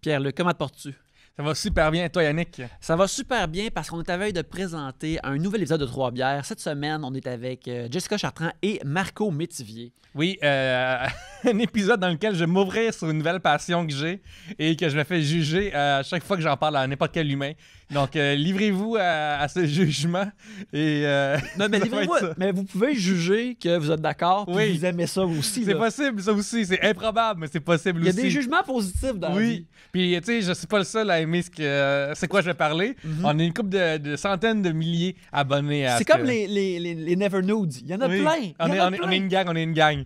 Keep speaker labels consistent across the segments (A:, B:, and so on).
A: Pierre-Luc, comment te portes-tu?
B: Ça va super bien. Et toi, Yannick?
A: Ça va super bien parce qu'on est à veille de présenter un nouvel épisode de Trois-Bières. Cette semaine, on est avec Jessica Chartrand et Marco Métivier.
B: Oui, un épisode dans lequel je vais m'ouvrir sur une nouvelle passion que j'ai et que je me fais juger à chaque fois que j'en parle à n'importe quel humain. Donc, livrez-vous à ce jugement. Et,
A: Non, mais livrez-vous, mais vous pouvez juger que vous êtes d'accord et
B: Oui.
A: vous aimez ça aussi.
B: C'est
A: là.
B: possible, ça aussi. C'est improbable, mais c'est possible
A: Il y a
B: aussi.
A: des jugements positifs dans la vie.
B: Oui. Puis, tu sais, je suis pas le seul à aimer c'est quoi je vais parler. On a une couple de centaines de milliers d'abonnés à
A: C'est comme les Never Nudes. Il y en a
B: Oui.
A: plein. Il y
B: On
A: en
B: est
A: a plein.
B: on est une gang.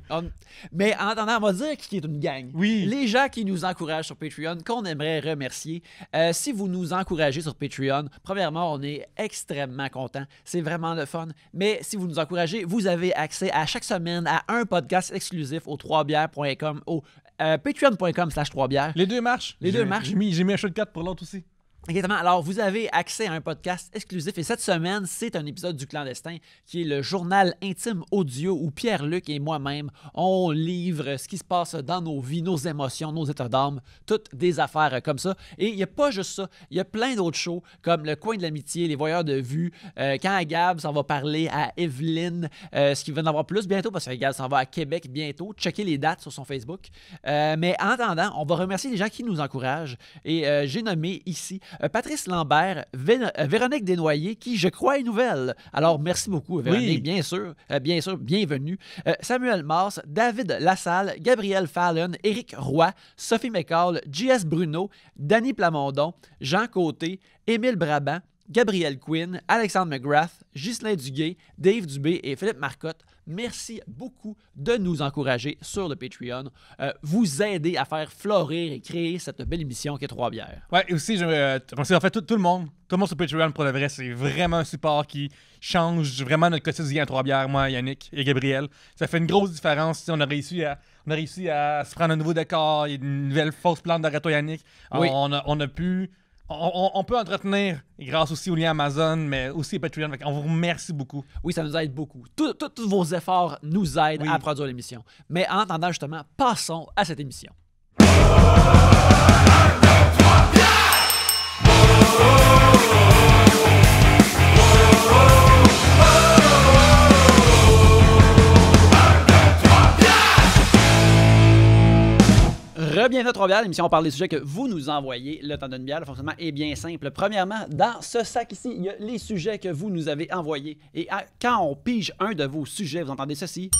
A: Mais en attendant, on va dire qui est une gang.
B: Oui.
A: Les gens qui nous encouragent sur Patreon, qu'on aimerait remercier. Si vous nous encouragez sur Patreon, premièrement, on est extrêmement contents. C'est vraiment le fun. Mais si vous nous encouragez, vous avez accès à chaque semaine à un podcast exclusif au 3bières.com, au patreon.com/3bières.
B: Les deux marchent.
A: Les deux marchent.
B: J'ai mis un shortcut pour l'autre aussi.
A: Exactement. Alors, vous avez accès à un podcast exclusif et cette semaine, c'est un épisode du Clandestin qui est le journal intime audio où Pierre-Luc et moi-même, on livre ce qui se passe dans nos vies, nos émotions, nos états d'âme, toutes des affaires comme ça. Et il n'y a pas juste ça. Il y a plein d'autres shows comme Le Coin de l'amitié, Les Voyeurs de vue, quand Gab s'en va parler à Evelyne, ce qui va en avoir plus bientôt parce que Gab s'en va à Québec bientôt. Checkez les dates sur son Facebook. Mais en attendant, on va remercier les gens qui nous encouragent et j'ai nommé ici Patrice Lambert, Véronique Desnoyers, qui, je crois, est nouvelle. Alors, merci beaucoup, Véronique, bien sûr, bienvenue. Samuel Mars, David Lassalle, Gabriel Fallon, Éric Roy, Sophie McCall, J.S. Bruno, Danny Plamondon, Jean Côté, Émile Brabant, Gabriel Quinn, Alexandre McGrath, Ghislain Duguay, Dave Dubé et Philippe Marcotte. Merci beaucoup de nous encourager sur le Patreon. Vous aider à faire fleurir et créer cette belle émission qui est Trois-Bières.
B: Ouais, et aussi, je remercie en fait tout le monde. Tout le monde sur Patreon, pour le vrai, c'est vraiment un support qui change vraiment notre quotidien à Trois-Bières, moi, Yannick et Gabriel. Ça fait une grosse différence. On a réussi à se prendre un nouveau décor, il y a une nouvelle fausse plante d'Arato Yannick.
A: Oui.
B: On peut entretenir grâce aussi au lien Amazon, mais aussi Patreon. On vous remercie beaucoup.
A: Oui, ça nous aide beaucoup. Tous vos efforts nous aident à produire l'émission. Mais en attendant, justement, passons à cette émission. Bienvenue à Trois-Bières, l'émission où on parle des sujets que vous nous envoyez. Le temps d'une bière, le fonctionnement est bien simple. Premièrement, dans ce sac ici, il y a les sujets que vous nous avez envoyés. Et quand on pige un de vos sujets, vous entendez ceci.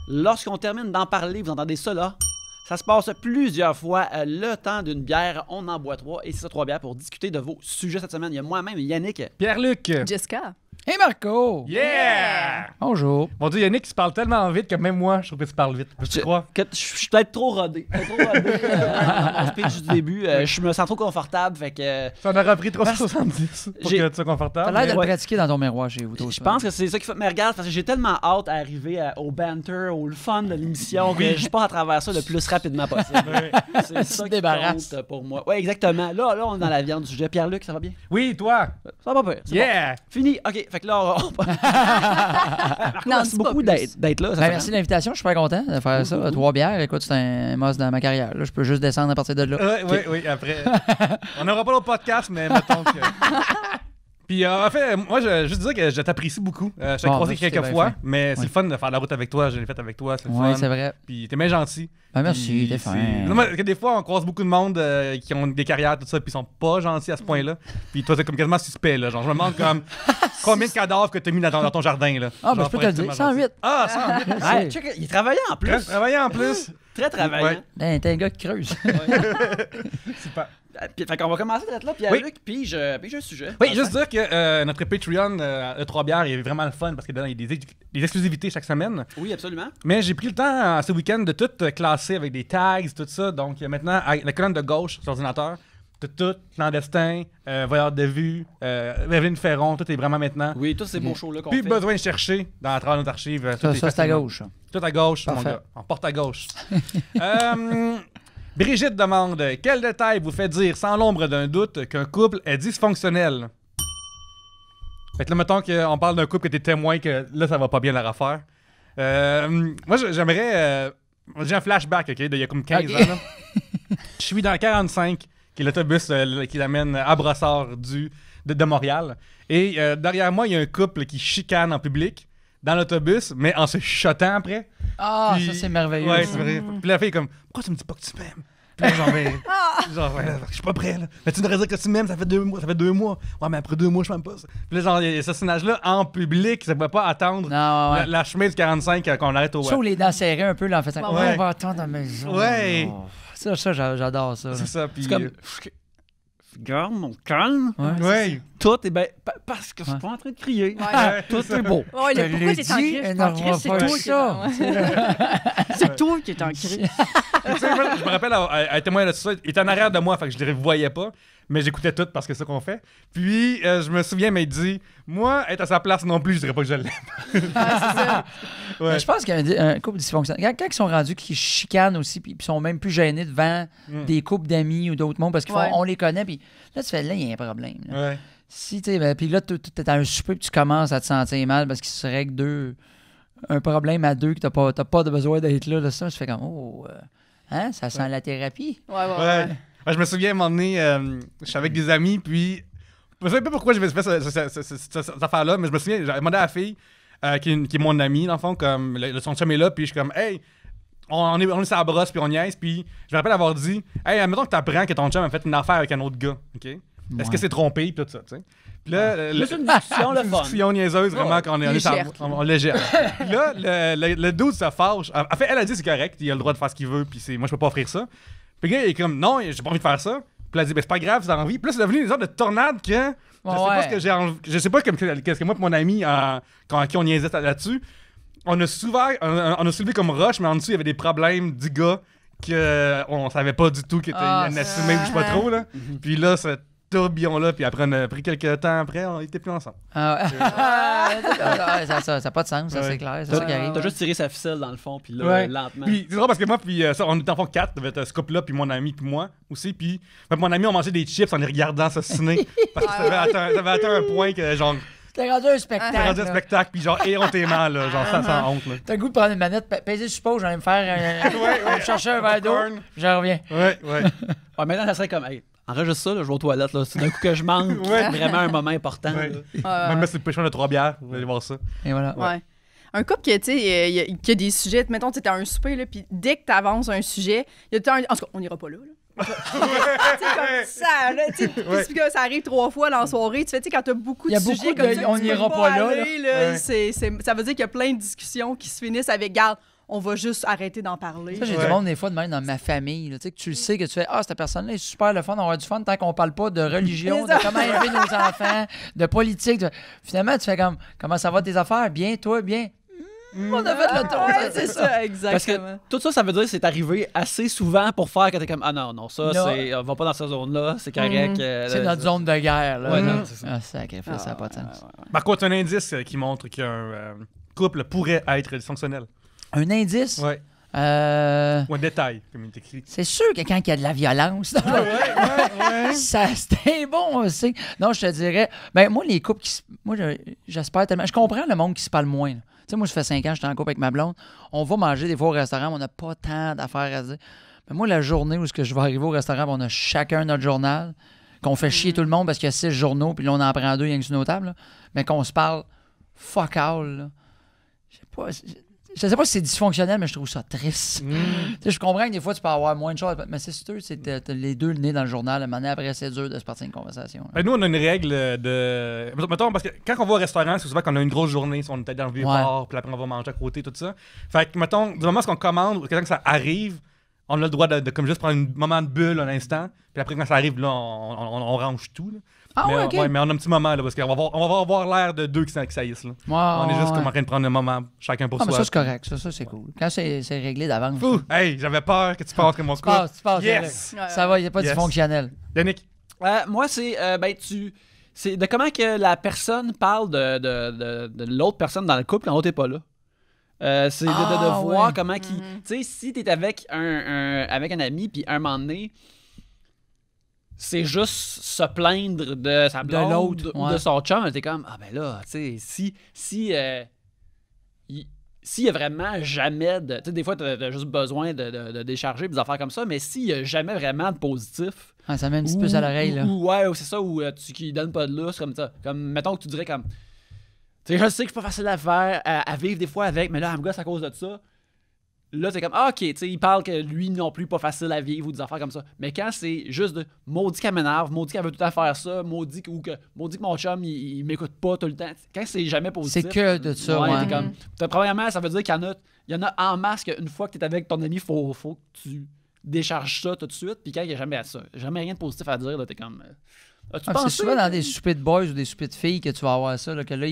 A: Lorsqu'on termine d'en parler, vous entendez cela. Ça se passe plusieurs fois. Le temps d'une bière, on en boit 3. Et c'est ça, 3 bières pour discuter de vos sujets cette semaine. Il y a moi-même, Yannick.
B: Pierre-Luc.
C: Jessica.
D: Hey Marco!
B: Yeah!
D: Bonjour.
B: Mon Dieu, Yannick, tu parles tellement vite que même moi, je trouve que tu parles vite. Tu crois?
A: Je suis peut-être trop rodé. Mon speech du début. Je me sens trop confortable. Fait que.
B: Ça en aura pris 370 pour que tu sois confortable.
D: T'as l'air de le
A: Ouais.
D: pratiquer dans ton miroir chez vous.
A: Je pense que c'est ça qui fait. Mais regarde, parce que j'ai tellement hâte à arriver au banter, au fun de l'émission, que je passe à travers ça le plus rapidement possible. C'est ça qui
D: débarrasses.
A: compte pour moi. Oui, exactement. Là, on est dans la viande du sujet. Pierre-Luc, ça va bien?
B: Oui, toi.
A: Ça va pas pire. c'est
B: Yeah!
A: bon. Fini. OK. Fait que là, Marco,
C: Non,
A: merci
C: dis pas
A: beaucoup
C: plus.
A: d'être là. Ça
D: Ben,
A: fait
D: merci de l'invitation, je suis super content de faire ça. 3 bières, écoute, c'est un must dans ma carrière. Là, je peux juste descendre à partir de là.
B: Oui, après. On n'aura pas d'autre podcast, mais mettons que. Puis en fait, moi, je juste dire que je t'apprécie beaucoup. Je t'ai
D: Bon,
B: croisé
D: ben, c'est
B: quelques
D: bien
B: fois,
D: fin.
B: mais c'est
D: Ouais.
B: le fun de faire la route avec toi. Je l'ai fait avec toi, c'est le
D: Ouais,
B: fun.
D: c'est vrai.
B: Puis t'es bien gentil.
D: Ben, merci,
B: Puis
D: t'es
B: c'est-
D: fin.
B: Non, mais que des fois, on croise beaucoup de monde qui ont des carrières, tout ça, puis ils sont pas gentils à ce point-là. Puis toi, t'es comme quasiment suspect, là. Genre, je me demande comme combien de cadavres que t'as mis dans ton jardin, là.
D: Ah, ben,
B: Genre,
D: je peux
B: pour
D: te le
B: être
D: dire.
B: tellement gentil.
D: 108.
B: Ah, 108.
A: Ouais, check, il travaillait en plus.
B: Travailler en plus.
A: Très travaillant.
B: Ouais.
D: Ben, t'es un gars qui creuse.
B: Super.
A: Fait qu'on va commencer d'être là, Pierre-Luc, puis j'ai un sujet.
B: Oui, juste dire que notre Patreon, le 3 bières, est vraiment le fun parce que dedans, il y a des exclusivités chaque semaine.
A: Oui, absolument.
B: Mais j'ai pris le temps ce week-end de tout classer avec des tags, tout ça. Donc maintenant, à la colonne de gauche sur l'ordinateur, tout, clandestin, voyeur de vue, Evelyne Ferron, tout est vraiment maintenant.
A: Oui, tous ces beaux shows-là qu'on
B: Plus
A: fait.
B: besoin de chercher dans la travers de nos archives. Tout est
D: Ça, c'est à
B: facilement-
D: gauche.
B: Tout à gauche, mon
D: Parfait.
B: gars. On porte à gauche. Brigitte demande quel détail vous fait dire sans l'ombre d'un doute qu'un couple est dysfonctionnel? Fait que là, mettons qu'on parle d'un couple que t'es témoin que là, ça va pas bien leur affaire. Moi, j'aimerais. J'ai un flashback, OK, d'il y a comme 15
D: Ok.
B: ans. Là. Je suis dans 45. qui est l'autobus qui l'amène à Brossard de Montréal. Et derrière moi, il y a un couple qui chicane en public dans l'autobus, mais en se chuchotant après.
D: Ah,
B: Puis-
D: ça, c'est merveilleux.
B: Ouais, c'est vrai. Puis la fille est comme, pourquoi tu me dis pas que tu m'aimes? Puis là, ouais, je suis pas prêt, là. Mais tu devrais dire que tu m'aimes, ça fait 2 mois. Ouais, mais après 2 mois, je m'aime pas ça. Puis là, genre, il y a ce personnage-là en public, ça ne pouvait pas attendre
D: Non, ouais.
B: la chemin du 45 qu'on arrête au
D: Sauf les dents serrées un peu, là, en fait.
C: Ouais.
D: On va attendre à la maison.
B: Ouais.
D: Oh. Ça, j'adore ça. là.
B: C'est ça, puis...
A: C'est comme. Regarde mon calme.
D: Ouais.
B: ouais.
A: Tout est bien. Parce que je suis
D: Ouais.
A: pas en train de crier.
C: Ouais.
A: Tout est beau.
C: Ouais,
D: Je
C: le pourquoi
D: l'ai
C: t'es en
D: dit,
C: crise?
D: elle
C: T'es en
D: n'aura
C: crise, c'est
D: pas
C: toi
D: ça.
C: qui es en- C'est toi qui es en crise.
B: Tu sais, moi, je me rappelle, elle était témoin de tout ça. Il était en arrière de moi, fait que je ne le voyais pas. Mais j'écoutais tout parce que c'est ça qu'on fait. Puis, je me souviens, mais il dit, moi, être à sa place non plus, je dirais pas que je l'aime.
C: Ouais, c'est ça.
B: Ouais.
D: Mais je pense qu'il y a un couple dysfonctionnel. Quand ils sont rendus, qu'ils chicanent aussi, puis ils sont même plus gênés devant des couples d'amis ou d'autres mondes parce qu'ils
C: Ouais.
D: font, on les connaît, puis là, tu fais, là, il y a un problème. là.
B: Ouais.
D: Si, tu sais, ben, puis là, tu es à un souper, puis tu commences à te sentir mal parce qu'il se règle un problème à deux, que t'as pas de besoin d'être là, ça, je fais comme, oh, hein, ça sent la thérapie.
C: Ouais, ouais,
B: Ouais.
C: ouais.
B: Ouais, je me souviens, à un moment donné, je suis avec des amis, puis... Je sais pas pourquoi j'ai fait cette affaire-là, mais je me souviens, j'ai demandé à la fille, qui est mon amie, dans le fond, comme, son chum est là, puis je suis comme, hey, on est sur la brosse, puis on niaise, puis je me rappelle avoir dit, hey, admettons que t'apprends que ton chum a fait une affaire avec un autre gars, OK? Est-ce que c'est trompé, puis tout ça, tu sais? Puis là,
A: C'est une discussion, le
B: une
A: fun.
B: discussion niaiseuse, vraiment, quand on est
C: Légère.
B: on légère. Puis là, le dude se fâche. En fait, elle a dit c'est correct, il a le droit de faire ce qu'il veut, puis moi, je peux pas offrir ça. Puis le gars, il est comme, non, j'ai pas envie de faire ça. Puis elle a dit, ben c'est pas grave, c'est envie. Puis là, c'est devenu une sorte de tornade que je sais pas ce que j'ai envie. Je sais pas qu'est-ce que moi et mon ami, quand qui on niaisait là-dessus, on a soulevé comme roche, mais en dessous, il y avait des problèmes du gars qu'on savait pas du tout qu'il était assumé ou je sais pas trop, là. Puis là, ce tourbillon-là, puis après, on a pris quelques temps après, on était plus ensemble.
D: Ah, ça n'a pas de sens, ça, c'est clair. C'est ça qui arrive.
A: T'as juste tiré sa ficelle dans le fond, puis là,
B: Ouais.
A: lentement.
B: Puis c'est drôle parce que moi, puis ça, on était en fond 4, devait être ce couple-là, puis mon ami, puis moi aussi. Puis mon ami, on mangeait des chips en les regardant s'assiner. Parce que ça avait atteint un point que, genre,
D: T'as rendu un
B: ça
D: spectacle.
B: rendu un
D: là.
B: spectacle, puis genre, éhontément, là, genre, sans honte, là.
D: T'as le goût de prendre une manette, peser sur pause, j'allais me faire me chercher un verre d'eau,
B: Popcorn.
D: je reviens.
B: Ouais.
A: Ouais, maintenant, ça serait comme, hey, enregistre ça, là, je vais aux toilettes, là. C'est d'un coup que je manque
B: Ouais.
A: vraiment un moment important.
B: Ouais.
A: là.
B: Même si c'est le pécheur de 3 bières, vous allez voir ça.
D: Et voilà.
C: Ouais. Un couple qui, tu sais, qui a des sujets, mettons, tu es à un souper, là, puis dès que tu avances un sujet, il y a tout le temps en tout cas, on n'ira pas là. Tu sais, comme ça, là, tu sais, puis que ça arrive 3 fois dans la soirée, tu fais, tu sais, quand t'as beaucoup
D: Il y a
C: de
D: beaucoup
C: sujets
D: de
C: comme ça,
D: on
C: tu peux
D: n'ira pas là,
C: aller,
B: là.
C: ça veut dire qu'il y a plein de discussions qui se finissent avec, garde, on va juste arrêter d'en parler.
D: Ça, j'ai
B: Ouais.
D: du monde des fois de même dans ma famille. Là, tu sais, que tu le sais, que tu fais cette personne-là est super le fun, on va avoir du fun tant qu'on parle pas de religion,
C: C'est ça.
D: de comment élever nos enfants, de politique. Finalement, tu fais comme comment ça va tes affaires? Bien, toi, bien. On a fait le tour.
C: Ouais, c'est ça,
A: Parce
C: exactement.
A: que tout ça, ça veut dire que c'est arrivé assez souvent pour faire que t'es comme, ah non, ça,
D: Non.
A: c'est, on va pas dans cette zone-là, c'est correct.
D: C'est notre zone de guerre. Là.
A: Ouais, non, c'est ça.
D: Ah, sacrifice, ça n'a pas de sens.
B: Par contre, un indice qui montre qu'un couple pourrait être dysfonctionnel.
D: Un indice?
B: Ouais. Ou un détail, comme il est écrit.
D: C'est sûr que quand il y a de la violence, ça c'est bon aussi. Non, je te dirais, ben moi les couples moi j'espère tellement, je comprends le monde qui se parle moins. là. Tu sais, moi, ça fait 5 ans que je suis en couple avec ma blonde. On va manger des fois au restaurant, mais on n'a pas tant d'affaires à se dire. Mais moi, la journée où je vais arriver au restaurant, on a chacun notre journal, qu'on fait chier tout le monde parce qu'il y a 6 journaux, puis là, on en prend 2 rien que sur nos tables, là, mais qu'on se parle fuck all. Là. Je sais pas si c'est dysfonctionnel, mais je trouve ça triste. Tu sais, je comprends que des fois, tu peux avoir moins de choses, mais c'est sûr, c'est t'as les deux le nez dans le journal. À un moment donné, après, c'est dur de se partir une conversation. là.
B: Ben, nous, on a une règle de. Mettons, parce que quand on va au restaurant, c'est souvent qu'on a une grosse journée, si on est dans le vieux-port, puis après on va manger à côté, tout ça. Fait que, mettons, du moment où on commande, quand ça arrive, on a le droit de comme juste prendre un moment de bulle un instant, puis après, quand ça arrive, là, on range tout. Là.
D: Ah
B: mais,
D: ouais, ok.
B: mais on a un petit moment, là, parce qu'on va avoir l'air de deux qui saillissent. Là. On est juste comme en train de prendre un moment, chacun pour
D: Ah, mais
B: soi.
D: ça, c'est correct. Ça, c'est cool. Quand c'est réglé d'avance.
B: Fou! Hey, j'avais peur que tu passes comme mon
D: Tu passes,
B: Yes!
C: Ouais,
D: ça va, il n'y a pas de
B: Yes.
D: dysfonctionnel.
B: Yannick.
A: Moi, c'est c'est de comment que la personne parle de l'autre personne dans le couple quand l'autre n'est pas là. C'est de voir
D: ouais.
A: comment qui. Tu sais, si t'es avec avec un ami, puis un moment donné, c'est juste se plaindre de sa
D: De
A: blonde
D: l'autre,
A: ou
D: ouais.
A: de son chum, t'es comme, ah ben là, tu sais, si s'il y a vraiment jamais de... Tu sais, des fois, t'as juste besoin de décharger des affaires comme ça, mais s'il y a jamais vraiment de positif...
D: Ah, ça met une petite puce à l'oreille, là.
A: Ouais, c'est ça, ou qui donne pas de lousse, comme ça. Comme, mettons que tu dirais comme... Tu sais, je sais que c'est pas facile à faire, à vivre des fois avec, mais là, elle me gosse à cause de ça. Là, c'est comme, OK, tu sais, il parle que lui non plus, pas facile à vivre ou des affaires comme ça. Mais quand c'est juste de maudit qu'elle m'énerve, maudit qu'elle veut tout le temps faire ça, maudit que mon chum, il m'écoute pas tout le temps. Quand c'est jamais positif.
D: C'est que de ça, ouais.
A: T'es comme, premièrement, ça veut dire qu'il y en a en masse qu'une fois que t'es avec ton ami, faut que tu décharges ça tout de suite. Puis quand il n'y a jamais ça, jamais rien de positif à dire, là, t'es comme.
D: C'est souvent dans des soupers de boys ou des soupers de filles que tu vas avoir ça, là, que là,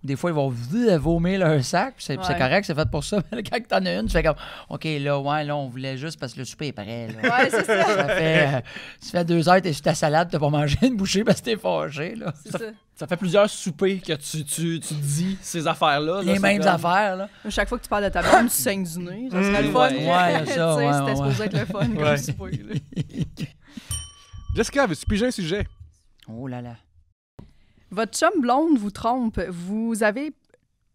D: des fois, ils vont vomir leur sac, puis c'est correct, c'est fait pour ça. Mais quand t'en as une, tu fais comme, OK, là, on voulait juste parce que le souper est prêt. Là.
C: Ouais, c'est ça.
D: Ça fait 2 heures, t'es sur ta salade, t'as pas mangé une bouchée parce que t'es fâché. Là.
A: Ça fait plusieurs soupers que tu dis ces affaires-là.
D: Les mêmes affaires. Là.
C: Chaque fois que tu parles de ta blonde, tu saignes du nez. Ça serait le fun.
D: Ouais, ça,
C: C'était supposé être le fun comme souper.
B: Jessica, veux-tu piger un sujet?
D: Oh là là.
C: Votre chum blonde vous trompe. Vous avez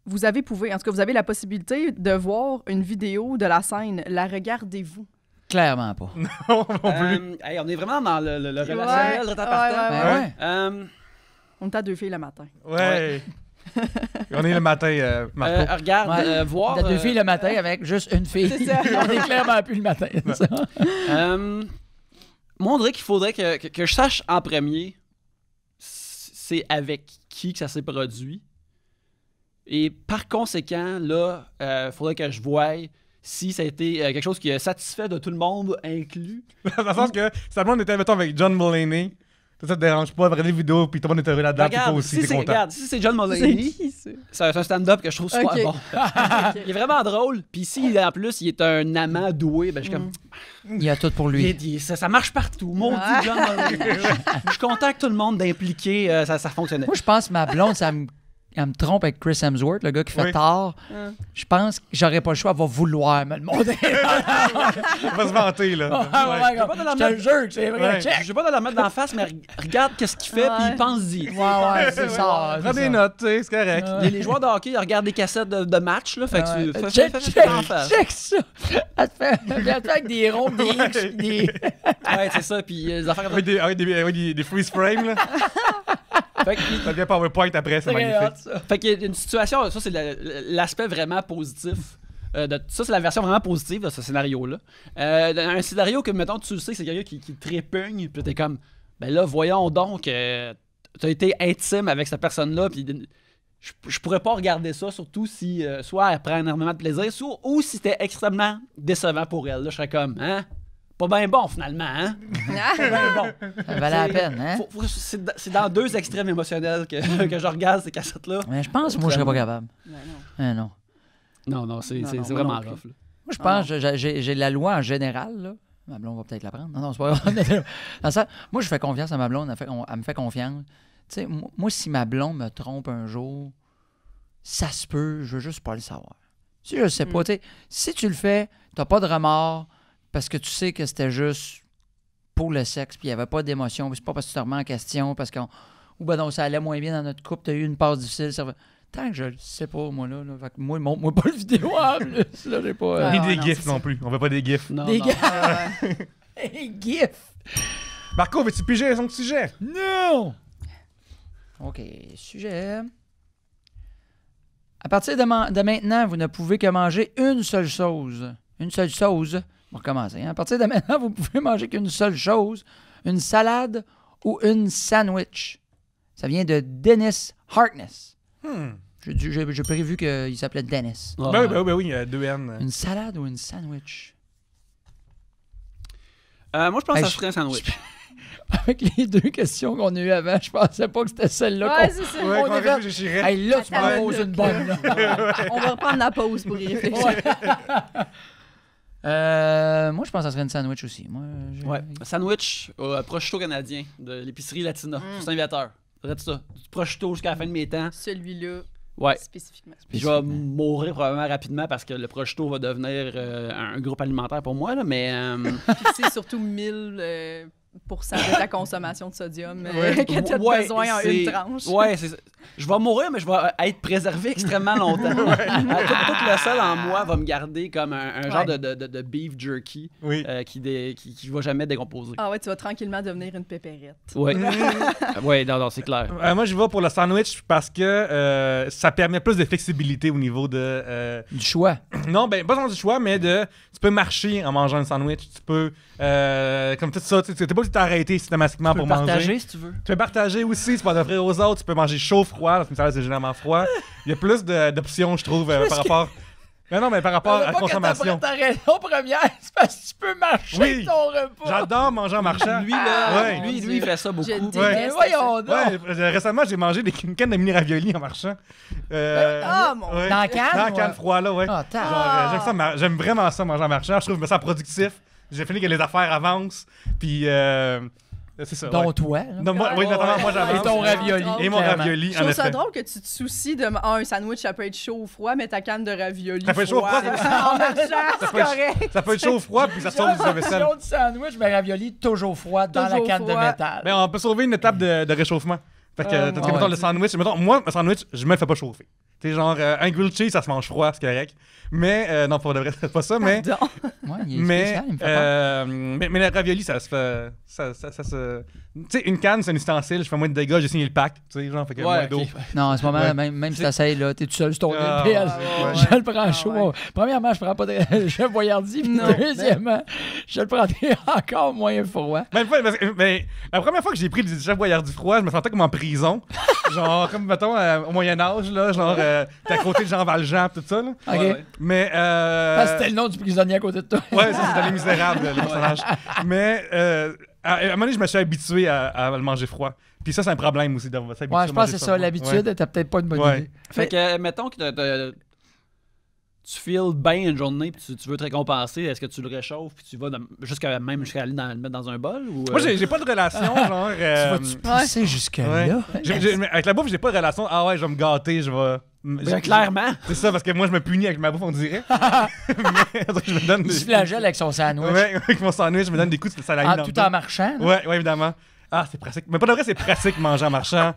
C: la possibilité de voir une vidéo de la scène. La regardez-vous?
D: Clairement pas.
B: Non plus.
A: On est vraiment dans le relationnel,
C: ouais. On est à 2 filles le matin.
B: Ouais. On est le matin, Marco.
A: Regarde, voir...
D: T'as 2 filles le matin avec juste une fille.
C: C'est ça.
D: On est clairement plus le matin. Ça.
A: Moi, on dirait qu'il faudrait que je sache en premier c'est avec qui que ça s'est produit. Et par conséquent, là, faudrait que je voie si ça a été quelque chose qui a satisfait de tout le monde, inclus.
B: Dans le sens que si ta blonde était, mettons, avec John Mulaney, ça te dérange pas de regarder les vidéos, puis tout le monde est heureux là-dedans, puis toi aussi, t'es content.
A: Regarde, si c'est John Mulaney, c'est un stand-up que je trouve super bon.
C: Okay.
A: Il est vraiment drôle. Puis si, en plus, il est un amant doué, ben je suis comme...
D: Il y a tout pour lui.
A: Ça marche partout. Maudit John Mulaney. Je suis content que tout le monde d'impliquer, ça fonctionnait.
D: Moi, je pense que ma blonde, elle me trompe avec Chris Hemsworth, le gars qui fait tard. Je pense que j'aurais pas le choix, elle va vouloir me le montrer.
B: Elle va se vanter, là.
D: Je te le jure que c'est vrai.
A: Je vais pas te la mettre d'en face, mais regarde qu'est-ce qu'il fait, puis il pense-y.
D: Ouais, c'est ça.
B: Prends des notes, tu sais, c'est correct.
A: Les joueurs de hockey, ils regardent des cassettes de match, là, fait que tu
D: check
A: en face.
D: Check ça. Elle te fait avec des ronds, des X, des...
A: Ouais, c'est ça, puis les affaires comme ça.
B: Avec des freeze frames, là.
A: Fait que,
B: ça devient PowerPoint après, c'est magnifique.
A: Fait qu'il y a une situation, ça c'est l'aspect vraiment positif. Ça, c'est la version vraiment positive de ce scénario-là. Un scénario que, mettons, tu sais, c'est quelqu'un qui te trépugne, puis t'es comme, ben là, voyons donc, t'as été intime avec cette personne-là, puis je pourrais pas regarder ça, surtout si, soit elle prend énormément de plaisir, ou si c'était extrêmement décevant pour elle. Là, je serais comme, hein? Pas bien bon, finalement, hein? Pas bien bon.
D: Ça valait la peine, hein?
A: C'est dans 2 extrêmes émotionnels que je regarde ces cassettes-là.
D: Mais je pense que moi, je serais pas capable. Non.
A: Non, c'est vraiment rough. Là.
D: Moi, je pense que j'ai la loi en général, là. Ma blonde va peut-être la prendre. Non, c'est pas grave. Dans ça, moi, je fais confiance à ma blonde. Elle me fait confiance. Tu sais, moi, si ma blonde me trompe un jour, ça se peut, je veux juste pas le savoir. Si je sais pas, tu sais, si tu le fais, t'as pas de remords, parce que tu sais que c'était juste pour le sexe, puis il n'y avait pas d'émotion, puis c'est pas parce que tu te remets en question, parce que donc ça allait moins bien dans notre couple, tu as eu une passe difficile. Tant que je le sais pas, moi, là. Fait que moi, montre-moi pas le vidéo en plus. Là, j'ai pas.
B: Ni des gifs non plus. On veut pas des gifs.
D: Des gifs. Des gifs.
B: Marco, veux-tu piger son sujet?
D: Non! OK, sujet. À partir de maintenant, vous ne pouvez que manger une seule chose. Une seule chose. On va recommencer. Hein? À partir de maintenant, vous pouvez manger qu'une seule chose. Une salade ou une sandwich. Ça vient de Dennis Harkness. J'ai prévu qu'il s'appelait Dennis.
B: Ben oui, 2 N.
D: Une salade ou une sandwich?
A: Moi, je pense que ça serait un sandwich.
D: Avec les 2 questions qu'on a eues avant, je pensais pas que c'était celle-là.
C: Ouais, c'est ça.
B: Ouais, on réfléchirait.
D: Hey, là, tu m'en poses une bonne. Là.
C: On va reprendre la pause pour y réfléchir.
D: Moi, je pense que ça serait une sandwich aussi. Moi,
A: Sandwich au prosciutto canadien de l'épicerie Latina, sur Saint-Viateur. Arrête ça. Du prosciutto jusqu'à la fin de mes temps.
C: Celui-là, spécifiquement.
A: Puis je vais mourir probablement rapidement parce que le prosciutto va devenir un groupe alimentaire pour moi, là, mais...
C: Puis c'est surtout 1000 de ta consommation de sodium
B: Ouais.
C: que tu as
A: Ouais,
C: besoin en
A: c'est-
C: une tranche.
A: Ouais, c'est ça. Je vais mourir, mais je vais être préservé extrêmement longtemps. Tout le sol en moi va me garder comme un genre de beef jerky
B: Oui.
A: qui va jamais décomposer.
C: Ah ouais, tu vas tranquillement devenir une pépérette.
A: Ouais. Ouais, non, c'est clair.
B: Moi, je vais pour le sandwich parce que ça permet plus de flexibilité au niveau de...
D: Du choix.
B: Non, ben, pas seulement du choix, mais tu peux marcher en mangeant un sandwich. Tu peux, comme tout ça, tu n'es pas obligé de t'arrêter systématiquement
A: Tu peux
B: pour
A: partager
B: manger.
A: si tu veux.
B: Tu peux partager aussi, tu peux en offrir aux autres, tu peux manger chaud, froid, parce que le salade, c'est généralement froid. Il y a plus d'options, je trouve, par rapport... Mais non, mais par rapport à la consommation.
D: Ta raison première, c'est parce que tu peux marcher
B: Oui.
D: ton repas.
B: J'adore manger en marchant.
A: Lui, là,
B: Ouais.
A: lui, il fait ça beaucoup.
C: Je
B: Ouais.
C: déteste
D: Voyons
C: ça.
D: donc.
B: Ouais, récemment, j'ai mangé une canne de mini raviolis en marchant.
C: Ah, mon
B: ouais.
D: Dans la canne,
B: Dans la
D: ouais.
B: canne froid, là, ouais.
D: Ah, t'as-
B: Genre, j'aime ça, j'aime vraiment ça manger en marchant. Je trouve que je me sens productif. J'ai fini que les affaires avancent. Puis, c'est ça.
D: Dont
B: ouais.
D: toi. là.
B: Non, oui, notamment, moi,
D: Et
B: j'avance.
D: ton ravioli.
B: Et mon
D: clairement.
B: ravioli,
C: Je
B: en
C: trouve ça
B: effet.
C: drôle que tu te soucies de un sandwich, ça peut être chaud ou froid, mais ta canne de ravioli.
B: Ça peut être chaud ou froid,
C: en marchant, c'est
B: peut être-
C: correct.
B: Ça peut être chaud ou froid, puis ça
D: J'ai
B: sauve du
D: la
B: vaisselle.
D: version du sandwich, mais ravioli toujours froid dans la
C: Toujours
D: canne de
C: froid.
D: métal.
B: Mais on peut sauver une étape de réchauffement. Fait que,
C: Ah,
B: mettons,
D: ouais.
B: le sandwich, mettons, moi, un sandwich, je me le fais pas chauffer. Tu sais, genre, un grilled cheese, ça se mange froid, c'est correct. Mais, non, pour de vrai, c'est pas ça, mais.
C: Pardon.
D: Ouais, il est
B: Mais,
D: spécial, il me fait peur.
B: mais le ravioli, ça se fait. Ça se. Tu sais, une canne, c'est un ustensile, je fais moins de dégâts, j'ai signé le pack. Tu sais, genre, fait que moins
A: Ouais,
B: d'eau.
A: ok.
D: Non, en ce moment,
B: Ouais.
D: même si t'essayes, là, t'es tout seul sur ton
B: Ah,
D: île,
B: ouais,
D: je le prends
C: Ah,
D: chaud.
C: ouais.
D: Premièrement, je prends pas de chef voyardie, puis
C: Non.
D: deuxièmement, je le prendrais encore moins froid.
B: Même pas, mais la première fois que j'ai pris du chef Boyardie froid, je me sentais comme en prison. Genre, comme, mettons, au Moyen-Âge, là, genre, t'es à côté de Jean Valjean, pis tout ça, là.
D: OK?
A: Ouais.
B: Mais,
D: Parce que c'était le nom du prisonnier à côté de toi.
B: ouais, ça, c'est dans Les Misérables, le personnage. Mais, à un moment donné, je me suis habitué à le manger froid. Puis ça, c'est un problème aussi, d'avoir s'habituer
D: Ouais,
B: à
D: je pense
B: manger
D: que c'est ça.
B: froid.
D: L'habitude, t'as peut-être pas une bonne
B: Ouais.
D: idée.
A: Fait que, mettons que tu feels bien une journée puis tu veux te récompenser, est-ce que tu le réchauffes puis tu vas jusqu'à aller le mettre dans un bol ou
B: Moi, j'ai pas de relation, genre.
D: Tu vas-tu pousser jusque-là?
B: Ouais. Avec la bouffe, j'ai pas de relation. Ah ouais, je vais me gâter, je vais.
A: Ben, clairement.
B: C'est ça, parce que moi, je me punis avec ma bouffe, on dirait. Mais je me donne
D: Il
B: des.
D: se flagelle avec son sandwich.
B: Ouais, avec mon sandwich, je me donne des coups de salade.
D: Ah, tout en marchant. là.
B: Ouais, évidemment. Ah, c'est pratique. Mais pas de vrai, c'est pratique manger en marchant.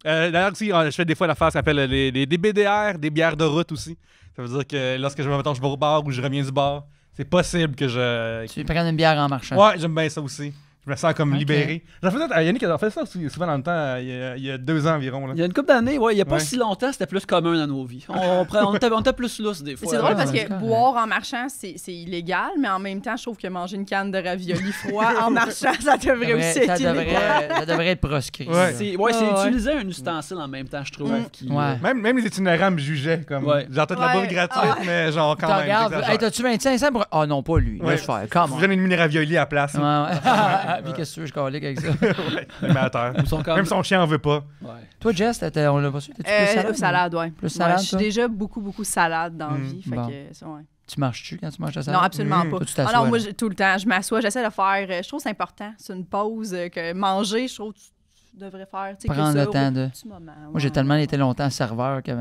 B: D'ailleurs, aussi, je fais des fois l'affaire qui s'appelle des BDR, des bières de route aussi. Ça veut dire que lorsque je vais au bar ou je reviens du bar, c'est possible que je.
D: Tu prends une bière en marchant.
B: Ouais, j'aime bien ça aussi. Je me sens comme
D: Ok.
B: libéré. J'en faisais, Yannick a fait ça aussi, souvent dans le temps, il y a 2 ans environ. Là.
A: Il y a une couple d'années, ouais, il n'y a pas
B: Ouais.
A: si longtemps, c'était plus commun dans nos vies. On était plus lousse des fois.
C: C'est drôle parce
D: c'est
C: que
D: correct.
C: boire en marchant, c'est illégal, mais en même temps, je trouve que manger une canne de ravioli froid en marchant, ça devrait aussi être illégal.
D: Ça devrait être proscrit.
B: Ouais.
A: C'est
C: Ouais.
A: utiliser un ustensile en même temps, je trouve. Qui,
D: Ouais.
B: Même les itinérants me jugeaient comme.
A: Ouais.
B: Genre, peut-être la
C: Ouais.
B: bouffe gratuite,
C: Ouais.
B: mais genre quand
D: Tu
B: même.
D: regardes,
B: j'exagère.
D: hey, t'as-tu 25 cents pour. Ah non, pas lui.
B: Ouais.
D: Laisse faire. Comment?
B: Je donne une mini ravioli à la place.
D: Ouais, ouais. Puis qu'est-ce que tu veux, je calique avec ça?
B: Ouais, animateur.
A: Ils sont comme...
B: Même son chien en veut pas.
A: Ouais.
D: Toi, Jess, on l'a pas su? T'es-tu plus salade?
C: Salade, ouais.
D: Plus salade,
C: Ouais, je suis
D: toi?
C: déjà beaucoup salade dans la vie. Fait
D: Bon.
C: que, ça, ouais.
D: Tu marches-tu quand tu manges ta salade?
C: Non, absolument
B: Mmh.
C: pas.
D: Toi, tu
C: Ah
D: t'assois,
C: non, moi,
D: là.
C: tout le temps, je m'assois, j'essaie de faire. Je trouve que c'est important. C'est une pause que manger, je trouve que tu devrais faire. Tu sais,
D: Prendre
C: que
D: le
C: ça, au
D: temps de.
C: petit moment.
D: Moi, j'ai tellement été longtemps serveur que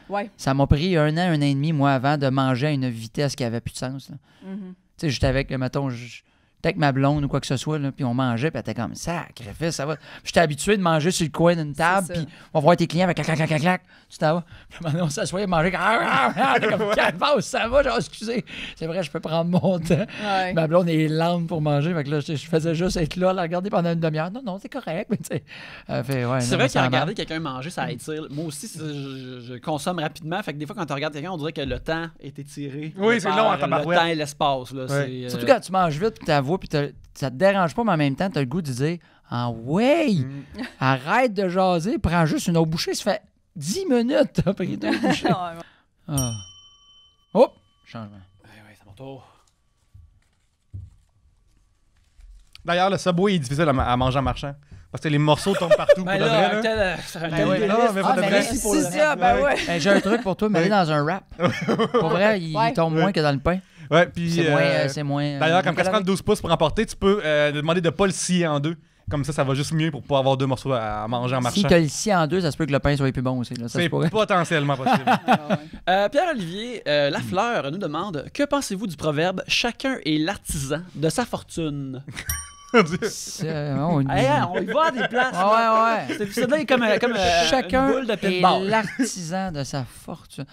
C: Ouais.
D: ça m'a pris 1 an, 1 an et demi, moi, avant de manger à une vitesse qui avait plus de sens. là.
C: Mhm.
D: Tu sais, j'étais avec, mettons, j'étais avec ma blonde ou quoi que ce soit, là, puis on mangeait, puis elle était comme, sacrifice, ça va. Puis j'étais habitué de manger sur le coin d'une table,
C: C'est ça.
D: puis on va voir tes clients avec clac, clac, clac, clac, tu t'en vas. Puis maintenant, on s'assoyait, manger, comme, calvasse, ça va, genre, excusez. C'est vrai, je peux prendre mon temps.
C: Ouais.
D: Ma blonde est lente pour manger, fait que là, je faisais juste être là, la regarder pendant une demi-heure. Non, c'est correct, mais tu sais.
A: C'est vrai que regarder quelqu'un manger, ça attire. Moi aussi, je consomme rapidement. Fait que des fois, quand tu regardes quelqu'un, on dirait que le temps est étiré.
B: Oui, c'est long en
A: Le
B: tabarouette.
A: temps et l'espace. Là,
B: Ouais.
A: c'est,
D: Surtout quand tu manges vite, puis ta voix, puis ça te dérange pas, mais en même temps, t'as le goût de dire ah ouais, arrête de jaser, prends juste une autre bouchée, ça fait 10 minutes, t'as pris 2 bouchées.
C: Ouais, ouais.
D: Ah. Hop, changement.
A: Ouais, c'est mon tour.
B: D'ailleurs, le Subway est difficile à manger en marchant. Parce que les morceaux tombent partout.
A: Ben
B: pour de
A: là,
B: vrai,
A: un
B: là.
A: tel
D: ouais,
A: délice.
B: non, mais
D: Ah,
B: de
D: mais
B: vrai.
D: merci pour
C: C'est
D: le
C: ça, ben ouais.
D: Ben, j'ai un truc pour toi, mets-le dans un wrap. Pour vrai, il
C: Ouais.
D: tombe moins que dans le pain.
B: Ouais, puis.
D: C'est moins.
B: D'ailleurs, comme quand tu prends le 12 pouces pour emporter, tu peux demander de ne pas le scier en deux. Comme ça va juste mieux pour pas avoir 2 morceaux à manger en
D: Si
B: marchant.
D: t'as le scie en deux, ça se peut que le pain soit plus bon aussi. Là. Ça se
B: C'est
D: pourrait.
B: potentiellement possible.
C: Ah, ouais.
A: Pierre-Olivier Lafleur nous demande que pensez-vous du proverbe « Chacun est l'artisan de sa fortune »
D: On
A: On y va à des places.
D: Ouais.
A: Cet épisode-là est comme
D: Chacun
A: une boule de
D: est
A: pinball.
D: l'artisan de sa fortune.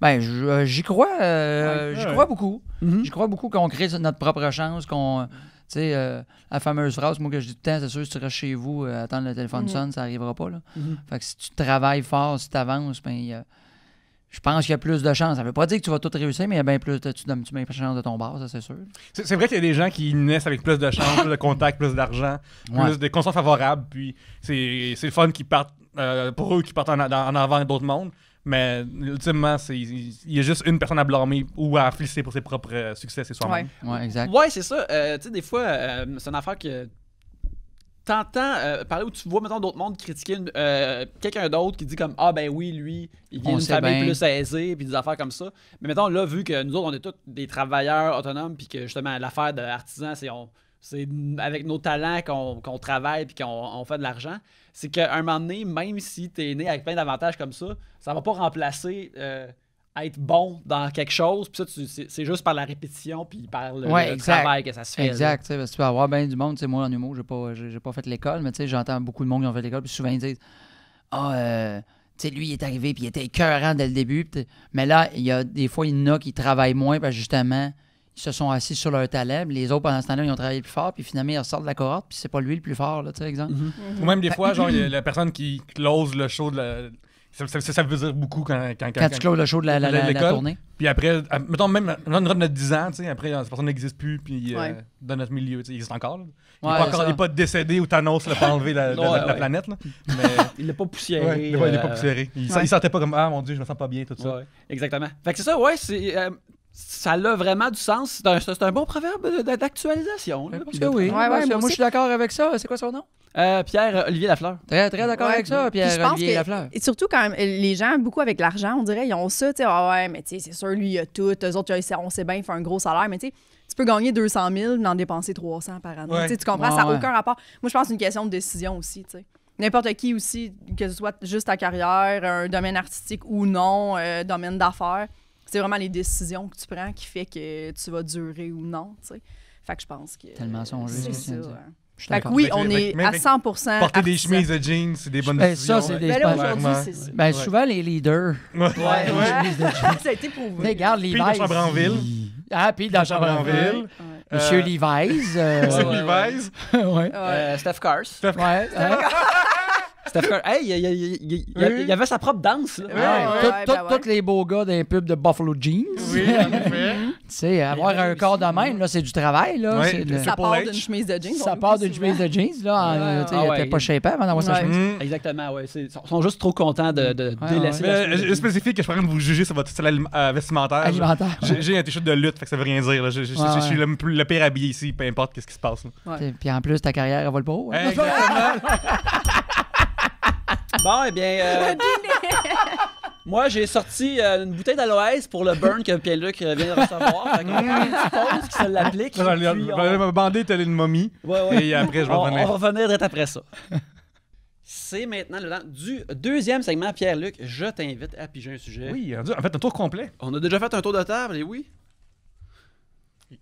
D: Ben, j'y crois. J'y crois beaucoup.
A: Mhm.
D: J'y crois beaucoup qu'on crée notre propre chance, qu'on... Tu sais, la fameuse phrase, moi, que je dis tout le temps, c'est sûr, si tu restes chez vous, attendre le téléphone sonne, ça n'arrivera pas, là. Fait que si tu travailles fort, si tu avances, ben, je pense qu'il y a plus de chance. Ça veut pas dire que tu vas tout réussir, mais il y a bien plus tu mets plus de chance de ton bar, ça, c'est sûr.
B: C'est vrai qu'il y a des gens qui naissent avec plus de chance, plus de contacts, plus d'argent, plus de conditions favorables, puis c'est le fun qui partent, pour eux qui partent en avant d'autres mondes. Mais ultimement, il y a juste une personne à blâmer ou à féliciter pour ses propres succès, c'est soi-même.
D: Ouais, exact.
A: Ouais, c'est ça. Tu sais, des fois, c'est une affaire que t'entends parler où tu vois, mettons, d'autres mondes critiquer quelqu'un d'autre qui dit comme « Ah, ben oui, lui, il vient
D: On
A: d'une
D: sait
A: famille
D: bien.
A: plus aisée, puis des affaires comme ça. » Mais mettons, là, vu que nous autres, on est tous des travailleurs autonomes, puis que justement, l'affaire d'artisan, c'est avec nos talents qu'on travaille puis qu'on fait de l'argent, c'est qu'à un moment donné, même si t'es né avec plein d'avantages comme ça va pas remplacer être bon dans quelque chose, puis ça, c'est juste par la répétition puis par le
D: exact.
A: travail que ça se fait.
D: Exact, tu sais, parce que tu peux avoir bien du monde, tu sais, moi en humour, j'ai pas fait l'école, mais tu sais, j'entends beaucoup de monde qui ont fait l'école, puis souvent ils disent « Ah, tu sais, lui, il est arrivé, puis il était écœurant dès le début. » Mais là, il y a des fois, il y en a qui travaillent moins, parce que justement, ils se sont assis sur leur talent, puis les autres, pendant ce temps-là, ils ont travaillé plus fort, puis finalement, ils ressortent de la cohorte, puis c'est pas lui le plus fort, là, tu sais, exemple.
B: Ou même des fois, genre, il y a la personne qui close le show de la... Ça veut dire beaucoup quand
D: tu closes le show de la
B: l'école.
D: tournée.
B: Puis après, mettons même dans notre 10 ans, tu sais, après, cette personne n'existe plus, puis dans notre milieu, tu sais, il existe encore. Là. Il n'est pas décédé ou Thanos l'a pas enlevé la planète. Là. Mais...
A: Il l'a pas poussiéré.
B: Ouais, il n'est pas poussiéré. Il sentait pas comme « Ah, mon Dieu, je me sens pas bien », tout ça.
A: Ouais, exactement. Fait que c'est ça, ouais, ça a vraiment du sens. C'est un bon proverbe d'actualisation. Là,
D: Parce que oui. Moi, je suis d'accord avec ça. C'est quoi son nom?
A: Pierre-Olivier Lafleur.
D: Très, très d'accord avec ça, Pierre-Olivier Lafleur.
C: Et surtout, quand même, les gens, beaucoup avec l'argent, on dirait, ils ont ça, tu sais, mais tu sais, c'est sûr, lui, il a tout. Eux autres, on sait bien, il fait un gros salaire, mais tu sais, tu peux gagner 200 000 mais en dépenser 300 par année. Tu comprends? Ça n'a aucun rapport. Moi, je pense que c'est une question de décision aussi, tu sais. N'importe qui aussi, que ce soit juste ta carrière, un domaine artistique ou non, domaine d'affaires, c'est vraiment les décisions que tu prends qui fait que tu vas durer ou non, tu sais. Fait que je pense que...
D: Tellement songé.
C: C'est ça.
D: Fait
C: que oui, on est à 100%
B: porter des chemises de jeans, c'est des bonnes décisions.
D: Ça, c'est des...
C: Ben là, aujourd'hui, c'est ça.
D: Ben, souvent, les leaders...
C: Ça a été prouvé.
D: Regarde, Levi's.
B: Puis dans Chambranville.
D: Ah, puis dans Chambranville. Monsieur Levi's.
B: Levi's.
A: Steph Cars.
D: Ouais.
A: Steph Curry. Hey, il avait sa propre danse. Là.
D: Tous les beaux gars d'un pub de Buffalo Jeans.
B: Oui, en effet.
D: Tu sais, avoir un corps de même, là, c'est du travail. Là.
C: Ça part d'une chemise de jeans.
D: Ça part d'une chemise de jeans. Là. Il n'était pas shapé avant d'avoir sa chemise.
A: Exactement, oui. Ils sont juste trop contents de délaisser la chemise.
B: Je spécifie que je suis en train de vous juger sur votre style vestimentaire. J'ai un t-shirt de lutte, fait que ça veut rien dire. Là. Je suis le pire habillé ici, peu importe ce qui se passe.
D: Puis en plus, ta carrière, elle vole pas haut.
A: Bon, eh bien, moi, j'ai sorti une bouteille d'aloès pour le burn que Pierre-Luc vient de recevoir. Fait qu'on prend une petite pause, qui se l'applique.
B: Je vais me bander telle une momie. Et après, je vais revenir.
A: On va revenir direct après ça. C'est maintenant le temps du deuxième segment. Pierre-Luc, je t'invite à piger un sujet.
B: Oui, en fait, un tour complet.
A: On a déjà fait un tour de table, et oui.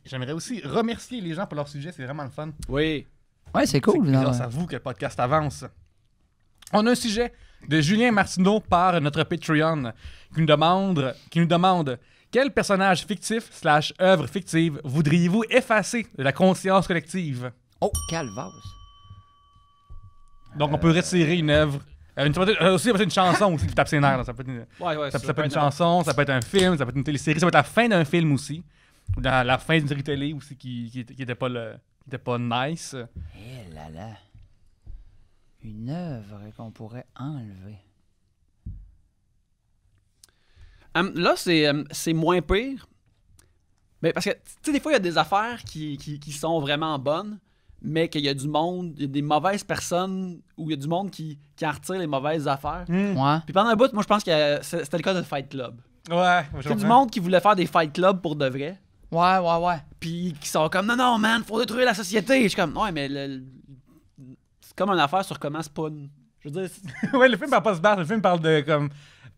B: J'aimerais aussi remercier les gens pour leur sujet, c'est vraiment le fun.
A: Oui.
D: Ouais, c'est cool.
B: C'est grâce à vous que le podcast avance. On a un sujet de Julien Martineau par notre Patreon qui nous demande quel personnage fictif / œuvre fictive voudriez-vous effacer de la conscience collective?
D: Oh, calvasse.
B: Donc on peut retirer une œuvre. Aussi, une chanson aussi qui tape ses nerfs. Ça peut être, ça peut être une chanson, ça peut être un film, ça peut être une télésérie, ça peut être la fin d'un film aussi. Ou dans la fin d'une série télé aussi qui était pas nice.
D: Eh là là. Une œuvre qu'on pourrait enlever.
A: Là, c'est moins pire. Mais parce que, tu sais, des fois, il y a des affaires qui sont vraiment bonnes, mais qu'il y a du monde, il y a des mauvaises personnes, ou il y a du monde qui en retire les mauvaises affaires.
D: Ouais.
A: Puis pendant un bout, moi, je pense que c'était le cas de Fight Club.
B: Ouais.
A: C'est du monde qui voulait faire des Fight Club pour de vrai.
D: Ouais.
A: Puis qui sont comme, non, man, faut détruire la société. Je suis comme, ouais, mais c'est comme une affaire sur comment c'est pas... Je veux dire...
B: Ouais, le film parle pas de se battre, le film parle de, comme,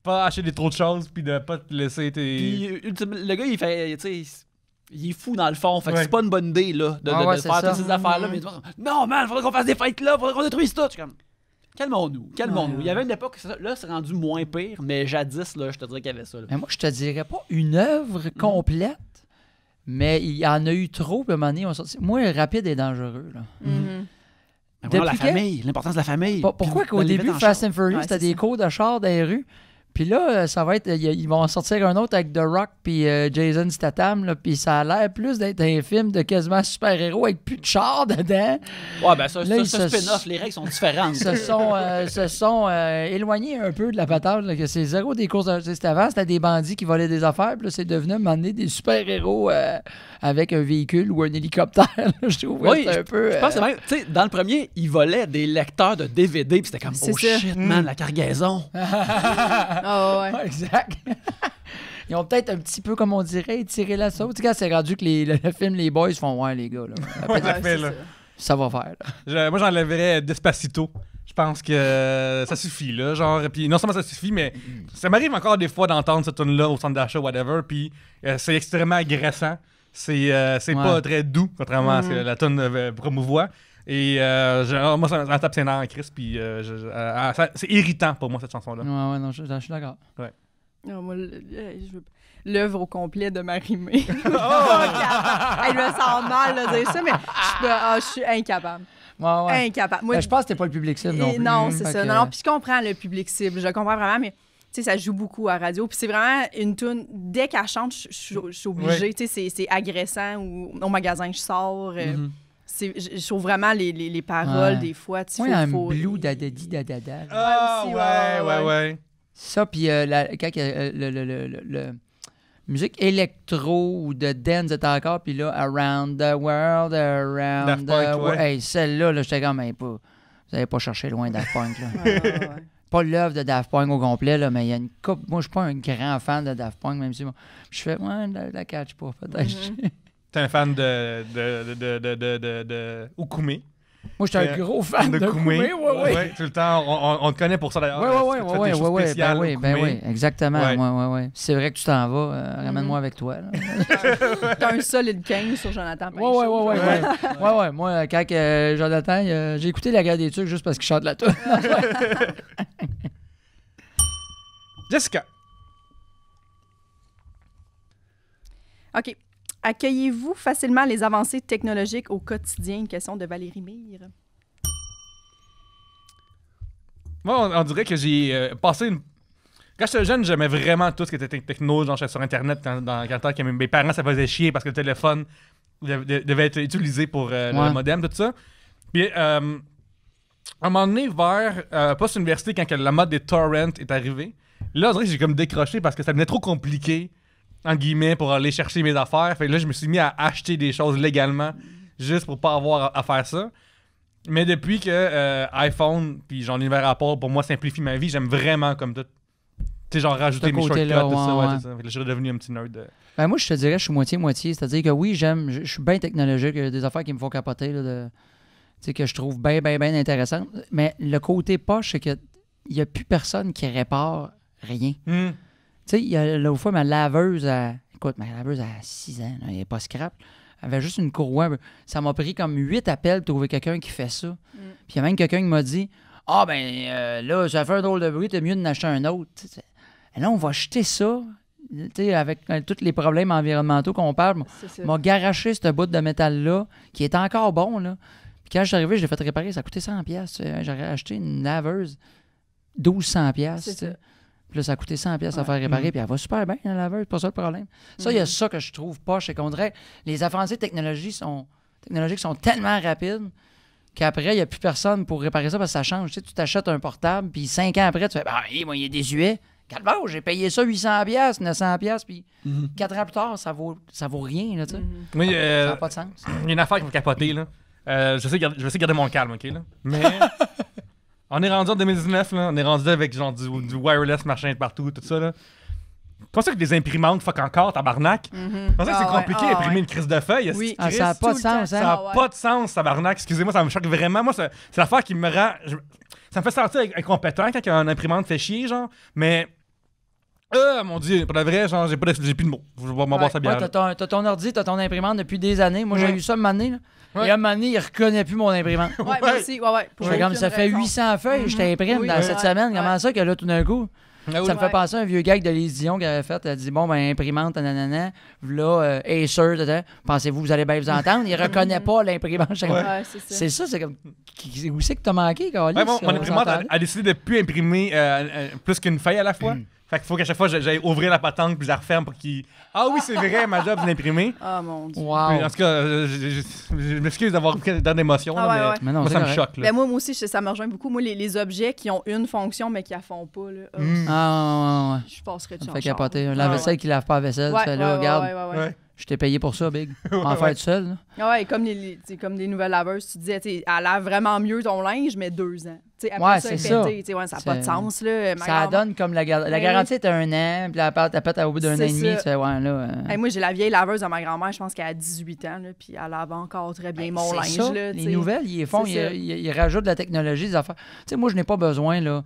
B: pas acheter trop de choses, puis de pas te laisser tes...
A: Puis le gars, il fait, tu sais... il est fou dans le fond. Fait que
B: Ouais.
A: c'est pas une bonne idée là, de
D: ouais,
A: de
D: c'est
A: faire
D: ça.
A: toutes ces affaires-là. Mais non, man, faudrait qu'on fasse des fêtes là, faudrait qu'on détruise tout. Je suis comme, calmons-nous. Il y avait une époque, là, c'est rendu moins pire, mais jadis, là, je te dirais qu'il y avait ça. Là.
D: Mais moi, je te dirais pas une œuvre complète, mais il y en a eu trop, puis à un moment donné, on sorti. Moi, rapide et dangereux, là.
C: Mhm.
A: Mais voilà, la
D: Depuis
A: famille, l'importance de la famille.
D: Pourquoi
A: Puis
D: qu'au
A: de les
D: début,
A: mettre en
D: Fast
A: char.
D: and Furious,
C: Ouais,
D: c'était
C: c'est
D: des
C: ça.
D: cours de char dans les rues? Puis là, ça va être. Ils vont en sortir un autre avec The Rock puis Jason Statham, là, puis ça a l'air plus d'être un film de quasiment super-héros avec plus de char dedans.
A: Ouais, ben ça,
D: Là, ils
A: c'est un
D: se-
A: spin-off, les règles sont différentes.
D: Se sont éloignés un peu de la patente, là, que c'est zéro des courses. C'était avant, c'était des bandits qui volaient des affaires, puis là, c'est devenu à un moment donné des super-héros avec un véhicule ou un hélicoptère. Là, je trouve que
A: Oui,
D: c'est un peu.
A: Je pense que même, tu sais, dans le premier, ils volaient des lecteurs de DVD, puis c'était comme,
C: C'est
A: oh
C: ça.
A: shit, man, la cargaison.
C: Ah ouais.
D: Ouais, exact. Ils ont peut-être un petit peu, comme on dirait, tiré la sauce. Tu sais, quand c'est rendu que le film Les Boys font ouais, les gars, là,
B: Ouais, ça
C: Ouais,
B: fait,
C: c'est
B: là.
C: ça.
D: ça va faire. Là.
B: Moi, j'enlèverais Despacito. Je pense que ça suffit, là. Genre, puis non seulement ça suffit, mais ça m'arrive encore des fois d'entendre cette tune-là au centre d'achat, whatever, puis c'est extrêmement agressant. C'est pas très doux, contrairement à ce que la tune promouvoit. Et moi, ça me tape ses nerfs en crise, puis c'est irritant pour moi, cette chanson-là.
D: Ouais, non, je suis d'accord.
C: Non, moi, l'œuvre au complet de Marie-Mé. Je me sens mal de dire ça, mais je suis incapable.
D: Ouais.
C: Incapable. Moi,
D: Ben, je pense que t'es pas le public cible non plus.
C: non, c'est
D: Fait
C: ça.
D: que-
C: Non, puis je comprends le public cible. Je le comprends vraiment, mais tu sais, ça joue beaucoup à radio. Puis c'est vraiment une tune. Dès qu'elle chante, je suis obligée.
B: Ouais.
C: Tu sais, c'est agressant ou au magasin, je sors. Je trouve vraiment les paroles,
D: Ouais.
C: des fois. Tu sais,
D: Ouais, un
C: faut-
D: blue dadadi dadada.
B: Ah,
C: aussi,
B: ouais.
D: Ça, puis quand le musique électro ou de dance était encore, puis là, Around the World, Around
B: Daft
D: the
B: Punk,
D: World.
B: ouais.
D: Hey, celle-là, là, j'étais comme, mais pas. Vous n'avez pas cherché loin Daft Punk, là.
C: Ouais.
D: Pas l'œuvre de Daft Punk au complet, là, mais il y a une coupe. Moi, je suis pas un grand fan de Daft Punk, même si moi, je fais, ouais, la catch pas, peut-être.
B: T'es un fan de Oukoumé.
D: Moi, je suis un gros fan de Koumé, ouais.
B: Tout le temps, on te connaît pour ça d'ailleurs.
D: Ouais,
B: Tu fais des choses spéciales au
D: ben
B: Koumé.
D: oui, exactement.
B: Ouais.
D: Ouais. C'est vrai que tu t'en vas, ramène-moi avec toi. Là.
C: T'as un solide 15 sur Jonathan Pinchot.
D: Ouais. Moi, quand Jonathan, j'ai écouté La Guerre des Turcs juste parce qu'il chante la tune.
B: Jessica.
C: OK. Accueillez-vous facilement les avancées technologiques au quotidien? Une question de Valérie Mire.
B: Moi, on dirait que j'ai passé une. Quand j'étais jeune, j'aimais vraiment tout ce qui était techno, genre j'étais sur Internet quand mes parents, ça faisait chier parce que le téléphone devait être utilisé pour le modem, tout ça. Puis, à un moment donné, vers post-université, quand la mode des torrents est arrivée, là, on dirait que j'ai comme décroché parce que ça devenait trop compliqué, en guillemets, pour aller chercher mes affaires. Fait que là, je me suis mis à acheter des choses légalement juste pour pas avoir à faire ça. Mais depuis que iPhone puis genre l'univers Apple, pour moi, simplifie ma vie, j'aime vraiment comme tout. Tu sais, genre rajouter
D: Ce
B: mes shortcuts,
D: côté-là,
B: tout ça.
D: ouais.
B: C'est ça. Fait que là, je suis redevenu un petit nerd.
D: Ben moi, je te dirais, je suis moitié-moitié. C'est-à-dire que oui, je suis bien technologique. Il y a des affaires qui me font capoter, là, tu sais, que je trouve bien intéressantes. Mais le côté poche, c'est qu'il n'y a plus personne qui répare rien. Tu sais, il y a l'autre fois, ma laveuse, écoute, ma laveuse a 6 ans, là, elle n'est pas scrap. Elle avait juste une courroie. Ça m'a pris comme 8 appels pour trouver quelqu'un qui fait ça. Puis il y a même quelqu'un qui m'a dit ah, là, ça fait un drôle de bruit, t'es mieux d'en acheter un autre. T'sais. Et là, on va jeter ça, avec tous les problèmes environnementaux qu'on parle.
C: C'est ça.
D: M'a garaché ce bout de métal-là, qui est encore bon, là. Puis quand je suis arrivé, je l'ai fait réparer, ça a coûté 100$. J'aurais acheté une laveuse 1200$.
C: C'est ça.
D: Puis là, ça a coûté 100$ à faire réparer, puis elle va super bien, la laveuse, pas ça le problème. Ça, il y a ça que je trouve poche, c'est qu'on dirait les avancées technologiques sont tellement rapides qu'après, il n'y a plus personne pour réparer ça parce que ça change. Tu sais, tu t'achètes un portable, puis 5 ans après, tu fais moi, il est désuet. Calvaire, j'ai payé ça 800$, 900$, puis 4 ans plus tard, ça vaut rien, là, tu sais.
B: Oui,
D: Ça n'a pas de sens.
B: il y a une affaire qui me capoter, là. Je vais essayer de garder mon calme, OK, là. Mais on est rendu en 2019, là. On est rendu avec genre du wireless, machin, partout, tout ça, là. Comment ça que des imprimantes fuck encore, tabarnak? Comment ça que c'est compliqué d'imprimer une crise de feuille?
C: Oui.
D: Ah, ça n'a pas de sens,
B: Ça
D: hein?
B: n'a pas de sens, tabarnak. Excusez-moi, ça me choque vraiment. Moi, c'est l'affaire qui me rend... Ça me fait sentir incompétent quand une imprimante fait chier, genre. Mais Mon Dieu, pour la vraie, genre, j'ai plus de mots. Je vais m'en boire sa bière.
D: Ouais, t'as ton ordi, t'as ton imprimante depuis des années. Moi, j'ai eu ça un moment donné. Là.
B: Ouais.
D: Et un moment donné, il reconnaît plus mon imprimante.
C: Ouais, moi aussi, ouais.
D: Je fais comme ça fait 800 feuilles, je t'imprime dans cette semaine. Comment ça que là, tout d'un coup?
B: Ah oui.
D: Ça me fait penser à un vieux gag de Lise Dion qui avait fait. Elle dit bon, ben, imprimante, nanana. Là, Acer, pensez-vous, vous allez bien vous entendre? Il reconnaît pas l'imprimante.
C: Ouais, c'est ça.
D: C'est ça, c'est comme. Où c'est que t'as manqué, Carlis?
B: Ouais, mon imprimante a décidé de plus imprimer plus qu'une feuille à la fois. Fait qu'il faut qu'à chaque fois, j'aille ouvrir la patente puis je la referme pour qu'il. Ah oui, c'est vrai, ma job, c'est d'imprimer.
C: Ah, mon Dieu.
D: Wow.
B: En tout cas, je m'excuse d'avoir pris dans d'émotion,
C: Ah,
D: Mais non,
B: moi,
D: c'est
B: ça me
D: correct.
B: choque. Là.
C: Ben moi aussi, ça me rejoint beaucoup. Moi, les objets qui ont une fonction, mais qui la font pas, là.
D: Ah, ouais.
C: Je passerais
D: Ça
C: dessus
D: me
C: en
D: fait
C: char.
D: capoter. Un lave-vaisselle qui lave pas la vaisselle.
C: Ouais,
D: Tu fais là, regarde,
C: ouais.
D: je t'ai payé pour ça, Big. En faire tout seul. Là.
C: Ah ouais, comme comme des nouvelles laveuses, tu disais, elle lave vraiment mieux ton linge, mais 2 ans. T'sais, après
D: Ouais,
C: ça,
D: c'est
C: elle
D: ça.
C: pété, ça n'a pas de sens. Là. Ma
D: Ça
C: grand-mère-
D: donne comme la garantie est 1 an, puis la pète au bout d'un an
C: C'est
D: et demi.
C: ça.
D: Tu fais, ouais, là.
C: Hey, moi, j'ai la vieille laveuse de ma grand-mère, je pense qu'elle a 18 ans, là, puis elle lave encore très bien mon linge.
D: Ça,
C: Là,
D: les
C: t'sais.
D: nouvelles, ils font,
C: C'est ça.
D: ils rajoutent de la technologie, des affaires. Tu sais, moi, je n'ai pas besoin, là.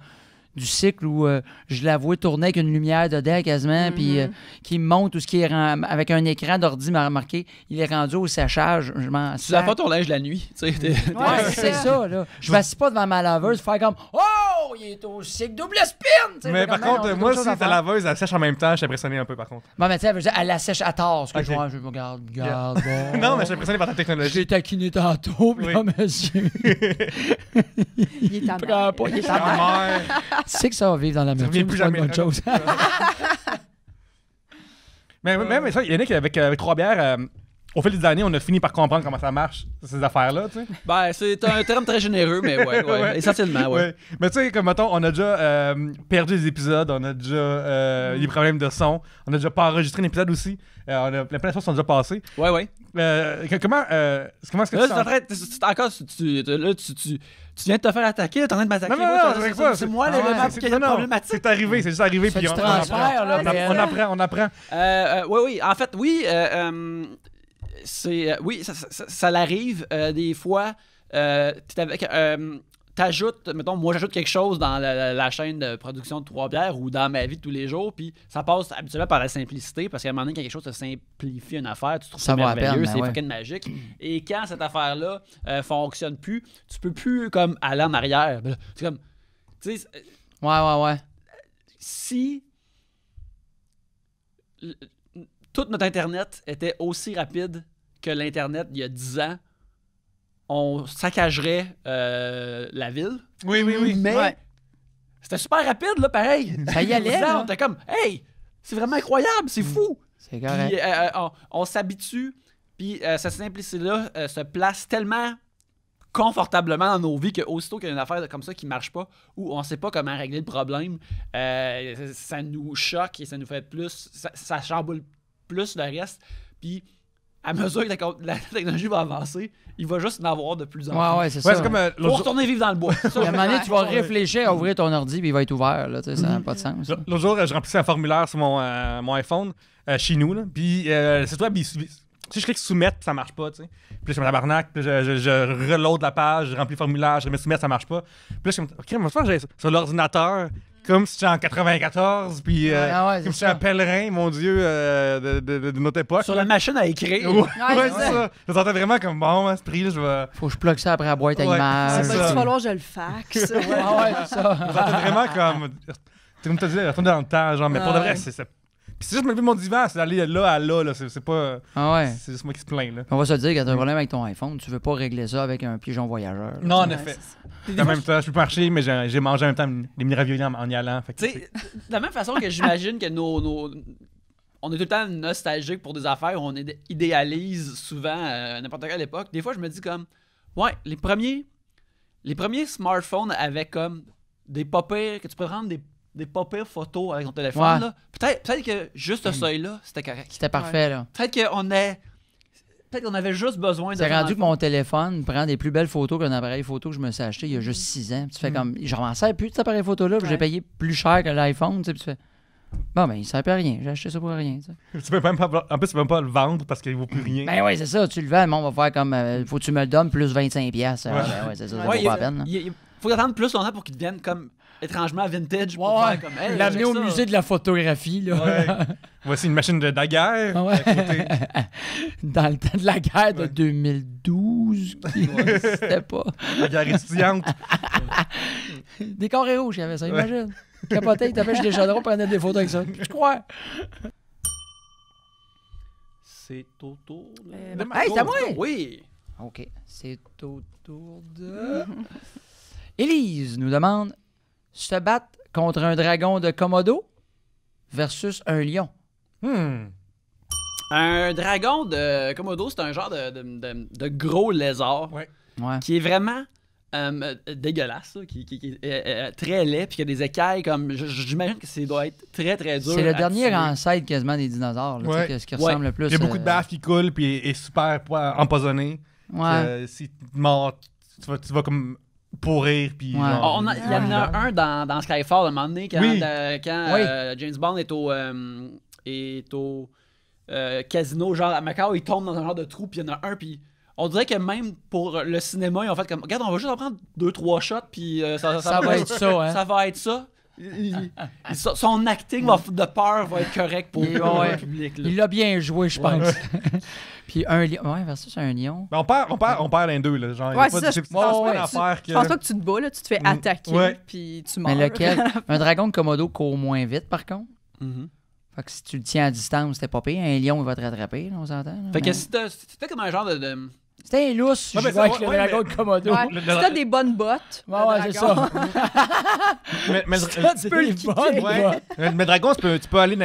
D: Du cycle où je la vois tourner avec une lumière dedans quasiment, puis qui me montre tout ce qui est avec un écran d'ordi marqué, il est rendu au séchage. Je m'en
A: Tu laves pas ton linge la nuit, tu sais.
C: Ouais,
D: c'est ça, là. Je m'assis pas devant ma laveuse, faire comme oh, il est au cycle double spin! T'sais,
B: Mais
D: comme,
B: par
D: non,
B: contre,
D: non,
B: moi,
D: d'autres choses
B: si
D: à
B: ta
D: faire.
B: laveuse, elle sèche en même temps, je suis impressionné un peu, par contre.
D: Bon, mais tu sais, elle la sèche à tard. Ce que
B: Ok.
D: je regarde, bon.
B: Non, mais je suis impressionné par ta
D: Je
B: technologie.
D: l'ai taquiné tantôt, puis
B: Oui.
D: là, monsieur.
C: Il est à
D: prend pas, il est
B: Ta mère.
D: Tu sais que ça va vivre dans la
B: Ça
D: nature,
B: revient plus
D: c'est pas une
B: jamais.
D: bonne chose.
B: Mais même ça, Yannick, avec 3 bières, au fil des années, on a fini par comprendre comment ça marche, ces affaires-là, tu sais.
A: Ben, c'est un terme très généreux, mais ouais,
B: Ouais.
A: essentiellement, ouais.
B: Mais tu sais, comme mettons, on a déjà perdu des épisodes, on a déjà des problèmes de son, on a déjà pas enregistré un épisode aussi, on a plein de choses qui sont déjà passées.
A: Ouais.
B: Comment est-ce que
A: Là,
B: tu
A: tu es en train tu viens de te faire attaquer, là, t'es en train de m'attaquer.
B: Non,
A: moi,
B: c'est pas.
A: c'est moi l'élément qui est problématique.
B: C'est arrivé, c'est juste arrivé.
D: C'est
B: Puis
D: du
B: on
D: transfert, là, mais-
B: on apprend.
A: Oui. En fait, oui. Oui, ça l'arrive des fois. T'ajoutes, mettons, moi j'ajoute quelque chose dans la chaîne de production de 3 bières ou dans ma vie de tous les jours, puis ça passe habituellement par la simplicité, parce qu'à un moment donné, quand quelque chose te simplifie une affaire, tu trouves ça
D: Ça vaut la
A: merveilleux,
D: peine,
A: c'est
D: ben ouais.
A: fucking magique. Et quand cette affaire-là fonctionne plus, tu peux plus comme aller en arrière. C'est comme, tu sais,
D: Ouais.
A: si tout notre Internet était aussi rapide que l'Internet il y a 10 ans, on saccagerait la ville.
B: Oui.
A: Mais
C: Ouais.
A: c'était super rapide, là, pareil.
D: Ça y allait,
A: Dans 10 ans,
D: là.
A: on était comme, hey, c'est vraiment incroyable, c'est fou.
D: C'est correct.
A: Puis on s'habitue, puis cette simplicité-là se place tellement confortablement dans nos vies qu'aussitôt qu'il y a une affaire comme ça qui marche pas ou on sait pas comment régler le problème, ça nous choque et ça nous fait plus, ça chamboule plus le reste. Puis à mesure que la technologie va avancer, il va juste en avoir de plus en plus.
D: Ouais, c'est
B: Ouais,
D: ça.
B: c'est comme
A: Faut
B: l'autre jour-
A: retourner vivre dans le bois.
D: À un moment donné, tu vas réfléchir à ouvrir ton ordi puis il va être ouvert. Là, tu sais, ça n'a pas de sens.
B: l'autre jour, je remplissais un formulaire sur mon iPhone chez nous, là, puis c'est toi, tu sais, je clique soumettre, puis ça marche pas, tu sais. Puis là, je suis en tabarnak, puis je reload la page, je remplis le formulaire, je remets soumettre, ça marche pas. Puis là, je suis comme, OK, moi, j'ai sur l'ordinateur, comme si j'étais en 94, puis
D: c'est
B: comme si j'étais
D: ça.
B: un pèlerin, mon Dieu, de notre époque.
A: Sur la machine à écrire.
B: Ouais,
C: Ouais,
B: c'est ça. Je me sentais vraiment comme, bon, à ce prix-là, je vais...
D: Faut que je plug ça après la boîte à
B: Ouais,
D: images.
B: c'est
C: Il va
B: ça.
C: falloir que je le faxe.
D: Ouais, c'est ça.
B: Je me sentais vraiment comme... C'est comme tu disais, retourner dans le temps, genre, mais pour de vrai, c'est... Puis c'est juste me lever mon divan, c'est d'aller là à là, c'est pas...
D: Ah ouais.
B: C'est juste moi qui se plains, là.
D: On va se le dire, quand tu as un problème avec ton iPhone, tu veux pas régler ça avec un pigeon voyageur. là.
B: Non, en
C: Ouais,
B: effet.
C: c'est ça.
B: En même temps, je peux marcher, mais j'ai mangé en même temps des mini raviolis en y allant. Fait que
A: Tu sais, de la même façon que j'imagine que on est tout le temps nostalgique pour des affaires où on idéalise souvent à n'importe quelle époque. Des fois, je me dis comme, ouais, les premiers smartphones avaient comme des pop-its, que tu peux prendre des pop-its photos avec ton téléphone.
D: Ouais.
A: Là. Peut-être que juste ce seuil-là, c'était correct.
D: C'était parfait, là.
A: Peut-être qu'on avait juste besoin de...
D: C'est
A: ça
D: rendu
A: dans
D: que
A: le
D: mon téléphone prend des plus belles photos qu'un appareil photo que je me suis acheté il y a juste 6 ans. Puis tu fais comme, je m'en sers plus de cet appareil photo-là, puis j'ai
C: Ouais.
D: payé plus cher que l'iPhone. Tu sais, puis tu fais, bon, ben, il sert plus à rien. J'ai acheté ça pour rien. Tu sais.
B: tu peux même pas, en plus, tu peux même pas le vendre parce qu'il vaut plus rien.
D: Ben oui, c'est ça. Tu le vends, le monde va faire comme, faut que tu me le donnes plus 25$.
B: Ouais.
D: Ben ouais, c'est ça, ça
A: Ouais,
D: vaut pas la peine. là.
A: Faut attendre plus longtemps pour qu'ils deviennent comme étrangement vintage. Pour
D: Ouais,
A: faire comme, hey,
D: l'amener
A: check
D: au
A: ça.
D: musée de la photographie, là.
B: Ouais. Voici une machine de daguerre.
D: Ah ouais.
B: à côté.
D: Dans le temps de la guerre de 2012, qui c'était pas.
B: Daguerre étudiante.
D: Des carrés rouges, il y avait ça, imagine. Capoté, il tapait chez des chaudrons, prenait des photos avec ça. Je crois.
A: C'est au tour.
D: Hey, c'est à moi!
A: Oui.
D: OK. C'est au tour de... Élise nous demande se battre contre un dragon de Komodo versus un lion.
A: Un dragon de Komodo, c'est un genre de gros lézard
B: Ouais.
D: Ouais.
A: qui est vraiment dégueulasse, ça, qui est très laid, puis qui a des écailles comme. J'imagine que ça doit être très très dur.
D: C'est le
A: à
D: dernier
A: tuer.
D: ancêtre quasiment des dinosaures, là,
B: Ouais.
D: tu sais, ce qui ressemble le plus.
B: Il y a beaucoup de baffe qui coule, puis est super empoisonné.
D: Ouais.
B: Si tu mords, tu vas comme pourrir, puis
D: Ouais.
B: genre...
A: Il y en a un dans Skyfall à un moment donné, quand,
B: Oui.
A: quand James Bond est au casino, genre à Macao, il tombe dans un genre de trou, puis il y en a un, puis on dirait que même pour le cinéma, ils ont fait comme, regarde, on va juste en prendre 2-3 shots, puis
D: Ça va être ça, hein.
A: Ça va être ça. Son acting de peur va être correct pour
D: Ouais.
A: le public. Là.
D: Il l'a bien joué, je pense. Puis un lion. Ouais, versus un lion.
B: Ben, on perd les deux, là. Genre,
C: Ouais,
B: il y a
C: c'est
B: pas-
C: ça.
B: c'est
D: Ouais,
B: pas
D: ouais.
B: une affaire que...
C: Je pense pas que tu te bats, là, tu te fais attaquer,
B: Ouais.
C: puis tu meurs.
D: Mais lequel? Un dragon de Komodo court moins vite, par contre.
A: Mhm.
D: Fait que si tu le tiens à distance, c'était pas pire. Un lion, il va te rattraper, là, on s'entend. là.
A: Fait que
D: Mais-
A: si c'était comme un genre de
D: C'était un lousse,
B: Ouais,
D: je
B: mais
D: jouais avec
B: ça-
D: le
B: ouais,
D: dragon
B: mais-
D: de Komodo.
C: Ouais.
B: Le-
C: Si t'as des bonnes bottes,
D: Ouais,
C: le
D: ouais, c'est
C: dragon,
D: ça.
B: Mais
D: Tu peux le kicker.
B: Ouais. Mais dragon, tu peux aller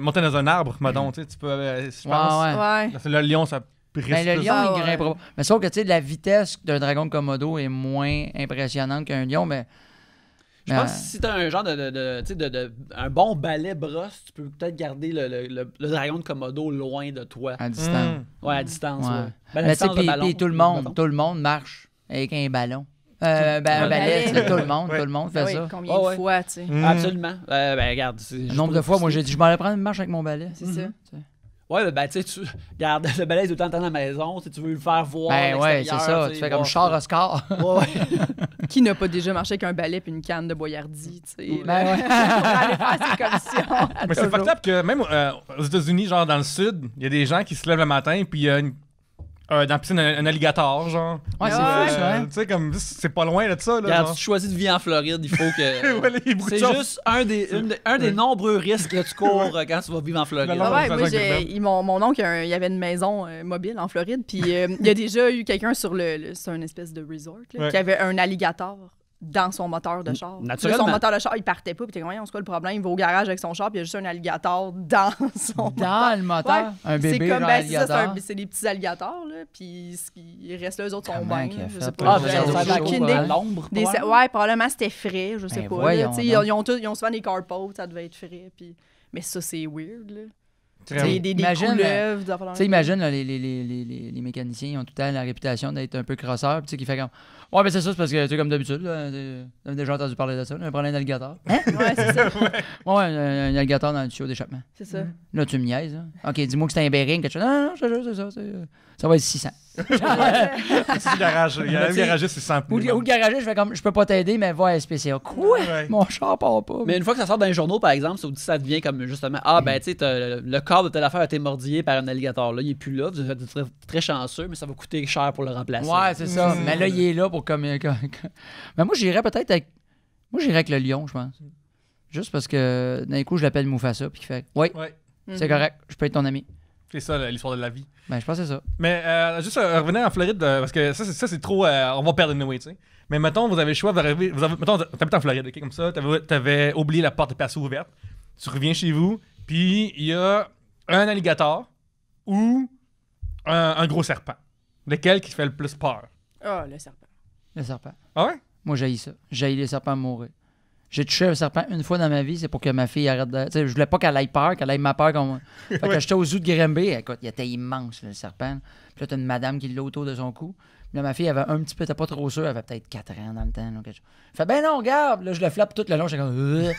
B: monter dans un arbre, mettons, tu sais, tu peux... je pense...
D: Ouais.
C: Ouais.
B: Le lion, ça risque
D: Ben, le
B: plus.
D: lion,
C: Ah,
D: il
C: ouais.
D: grimpe pas. Mais sauf que, tu sais, la vitesse d'un dragon de Komodo est moins impressionnante qu'un lion, mais...
A: Je pense que si t'as un genre un bon balai brosse, tu peux peut-être garder le dragon de Komodo loin de toi.
D: à distance.
A: Ouais, à distance.
D: Ouais.
A: Ouais. Ben, à
D: Mais tu sais,
A: distance de
D: puis
A: ballon,
D: tout le monde marche avec un ballon. Un balai,
C: balai.
D: tu sais, tout le monde fait
C: Ben oui,
D: ça.
C: combien
A: Ah
C: de
A: ouais.
C: fois, tu sais.
A: Absolument. Ben, regarde.
D: Un nombre de fois, moi, j'ai dit, je m'en allais prendre une marche avec mon balai.
C: C'est ça.
A: Ouais, ben, tu sais, regarde, le balai est tout le temps dans la maison, tu sais, tu veux le faire voir.
D: Ben ouais, c'est
A: l'extérieur,
D: ça.
A: tu
D: Tu
A: sais,
D: fais comme
A: voir.
D: char Oscar.
A: Ouais.
C: Qui n'a pas déjà marché avec un balai puis une canne de boyardie, tu sais.
D: Ben ouais.
C: Pour aller faire ses commissions.
B: Mais c'est fucked up que même aux États-Unis, genre dans le sud, il y a des gens qui se lèvent le matin, puis il y a dans la piscine un alligator, genre.
D: Ouais, c'est
C: Ouais.
D: fou, ça, hein?
B: Tu sais, comme, c'est pas loin là, de ça, là.
A: Regarde,
B: genre.
A: si tu choisis de vivre en Floride, il faut que.
B: Ouais, il y a beaucoup de
A: C'est
B: choses.
A: juste un des nombreux risques que tu cours quand tu vas vivre en Floride.
B: Non,
C: Ah ouais,
B: ça
C: moi,
B: sent que
C: mon oncle, il avait une maison mobile en Floride, puis il y a déjà eu quelqu'un sur c'est une espèce de resort, là,
B: Ouais.
C: qui avait un alligator dans son moteur de char.
A: Naturellement.
C: Là, son moteur de char, il partait pas, puis t'es comme, c'est quoi le problème? Il va au garage avec son char, puis il y a juste un alligator dans son moteur.
D: Dans le moteur,
C: Ouais.
D: un
C: C'est
D: bébé
C: comme,
D: genre
C: ben, c'est ça,
D: alligator.
C: c'est des petits alligators, là, puis ils restent là, eux autres sont
D: Comment
C: bien.
D: qu'il a
C: Je
D: fait
C: sais
D: pour
C: pas.
A: Ah,
D: le
A: vous
C: j'ai
A: allez
D: faire
A: faire
D: chaud,
C: aucune
A: à
C: idée.
A: l'ombre.
C: Des-
A: probablement.
C: ouais, probablement c'était frais, je sais
D: Ben
C: pas.
D: voyons
C: Là, tu sais,
D: donc.
C: ils ont souvent des carpots, ça devait être frais. Puis... Mais ça, c'est weird. Là.
B: Très-
C: Des
D: Imagine,
C: couleuvres, des affaires
D: Tu sais, imagine, là, les mécaniciens, ils ont tout le temps la réputation d'être un peu crosseurs. Puis tu sais, qui fait comme. Ouais, ben c'est ça, c'est parce que, tu sais, comme d'habitude, là, t'as déjà entendu parler de ça, là, un problème d'alligator. Hein?
C: Ouais, c'est ça.
D: Ouais, un alligator dans le tuyau d'échappement.
C: C'est ça.
D: Là, tu me niaises. Hein? Ok, dis-moi que c'est un bearing, quelque chose. Non, je te jure, c'est ça. Ça va être 600.
B: C'est le garage. Il y a un garagiste, c'est 100
D: Ou le garagiste, je fais comme, je peux pas t'aider, mais va à SPCA. Quoi?
B: Ouais.
D: Mon char part pas.
A: Mais une fois que ça sort dans les journaux, par exemple, ça devient comme justement ben tu sais, le corps de telle affaire a été mordillé par un alligator. Là, il est plus là. Vous êtes très, très chanceux, mais ça va coûter cher pour le remplacer.
D: Ouais, c'est ça. Mais là, il est là pour comme. Mais moi, j'irais peut-être avec. Moi, j'irais avec le lion, je pense. Juste parce que d'un coup, je l'appelle Mufasa, puis il fait oui,
B: Ouais.
D: c'est correct, je peux être ton ami.
B: C'est ça, l'histoire de la vie.
D: Ben, je pense que c'est ça.
B: Mais juste revenir en Floride, parce que ça c'est trop. On va perdre une way, tu sais. Mais mettons, vous avez le choix d'arriver. Mettons, t'habites en Floride, ok, comme ça. T'avais oublié la porte de patio ouverte. Tu reviens chez vous, puis il y a un alligator ou un gros serpent. Lequel qui te fait le plus peur?
C: Ah, le serpent.
D: Le serpent.
B: Ah ouais?
D: Moi, j'haïs ça. J'haïs les serpents mourir. J'ai touché un serpent une fois dans ma vie, c'est pour que ma fille arrête de. Tu sais, je voulais pas qu'elle ait peur, qu'elle ait ma peur comme moi. Fait que j'étais au zoo de Grimby, écoute, il était immense, le serpent. Puis là, t'as une madame qui l'a autour de son cou. Puis là, ma fille avait un petit peu, t'es pas trop sûr, elle avait peut-être 4 ans dans le temps. Là, quelque chose. Elle fait, ben non, regarde. Là, je le flappe tout le long, j'étais comme.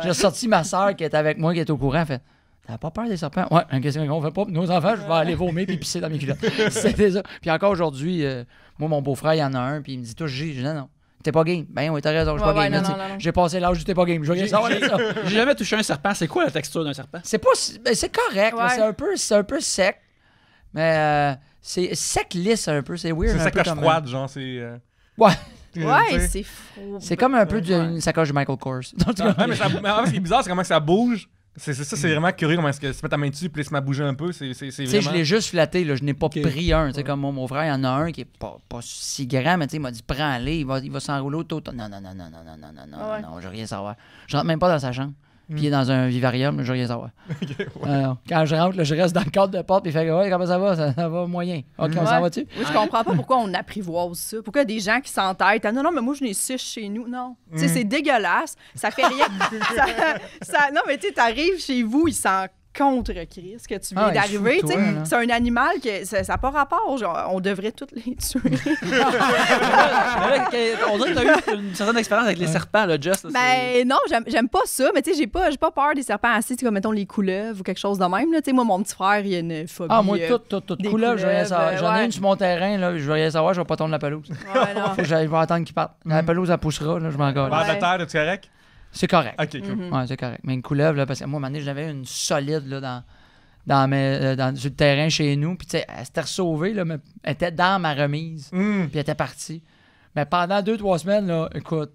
D: J'ai sorti ma soeur qui était avec moi, qui était au courant, elle fait. T'as pas peur des serpents? Ouais, une question qu'on fait pas. Nos enfants, je vais aller vomir puis pisser dans mes culottes. C'était ça. Puis encore aujourd'hui, moi, mon beau-frère, il y en a un, puis il me dit, toi, je dis, non. T'es pas game. Ben oui, t'as raison, je suis pas game.
C: Non.
D: J'ai passé l'âge du t'es pas game. Je veux rien savoir de ça.
A: J'ai jamais touché un serpent. C'est quoi la texture d'un serpent?
D: C'est pas. C'est correct, là, c'est un peu sec. Mais c'est sec lisse un peu. C'est weird.
B: C'est une
D: un peu
B: sacoche
D: comme,
B: froide, genre, c'est...
D: Ouais.
C: Ouais, c'est fou.
D: C'est comme un peu une sacoche de Michael Kors.
B: Ouais, mais en fait, ce qui est bizarre, c'est comment que ça bouge. C'est vraiment curieux comment est-ce que se met ta main dessus puis se met à bouger un peu. C'est
D: Tu sais,
B: vraiment...
D: je l'ai juste flatté, là. Je n'ai pas pris un. Tu sais, comme mon frère, il y en a un qui est pas si grand, mais tu sais, il m'a dit prends-le, il va s'enrouler autour. Non, je veux rien savoir. Je rentre même pas dans sa chambre. Puis il est dans un vivarium, je veux rien savoir. Quand je rentre, là, je reste dans le cadre de porte, puis il fait ouais, comment ça va? Ça va moyen. OK, on s'en va-tu?
C: Oui, je comprends pas pourquoi on apprivoise ça. Pourquoi il y a des gens qui s'entêtent? Ah, non, mais moi, je n'ai 6 chez nous. Non. Tu sais, c'est dégueulasse. Ça fait rien. Non, mais tu sais, t'arrives chez vous, ils s'en contre-Chris que tu viens d'arriver. Tu sais, c'est un animal que ça n'a pas rapport. Genre, on devrait tous les tuer.
A: On dirait que tu as eu une certaine expérience avec les serpents, là, Just.
C: Ben non, j'aime pas ça, mais tu sais, j'ai pas peur des serpents assez, comme mettons les couleuvres ou quelque chose de même. Tu sais, moi, mon petit frère, il a une phobie.
D: Ah, moi, toute couleuvre, je veux rien savoir. J'en ai une sur mon terrain, là, je veux rien savoir, je vais pas tomber la pelouse.
C: Ouais, non.
D: Je vais attendre qu'il parte. La pelouse, elle poussera, là, je m'en gâle.
B: Barre de terre, es-tu correct?
D: C'est correct.
B: OK, cool.
D: Ouais, c'est correct. Mais une couleuvre, là, parce que moi, à un moment donné, j'avais une solide là, sur le terrain chez nous. Puis, tu sais, elle s'était ressauvée, là, mais elle était dans ma remise. Puis, elle était partie. Mais pendant 2-3 semaines, là, écoute,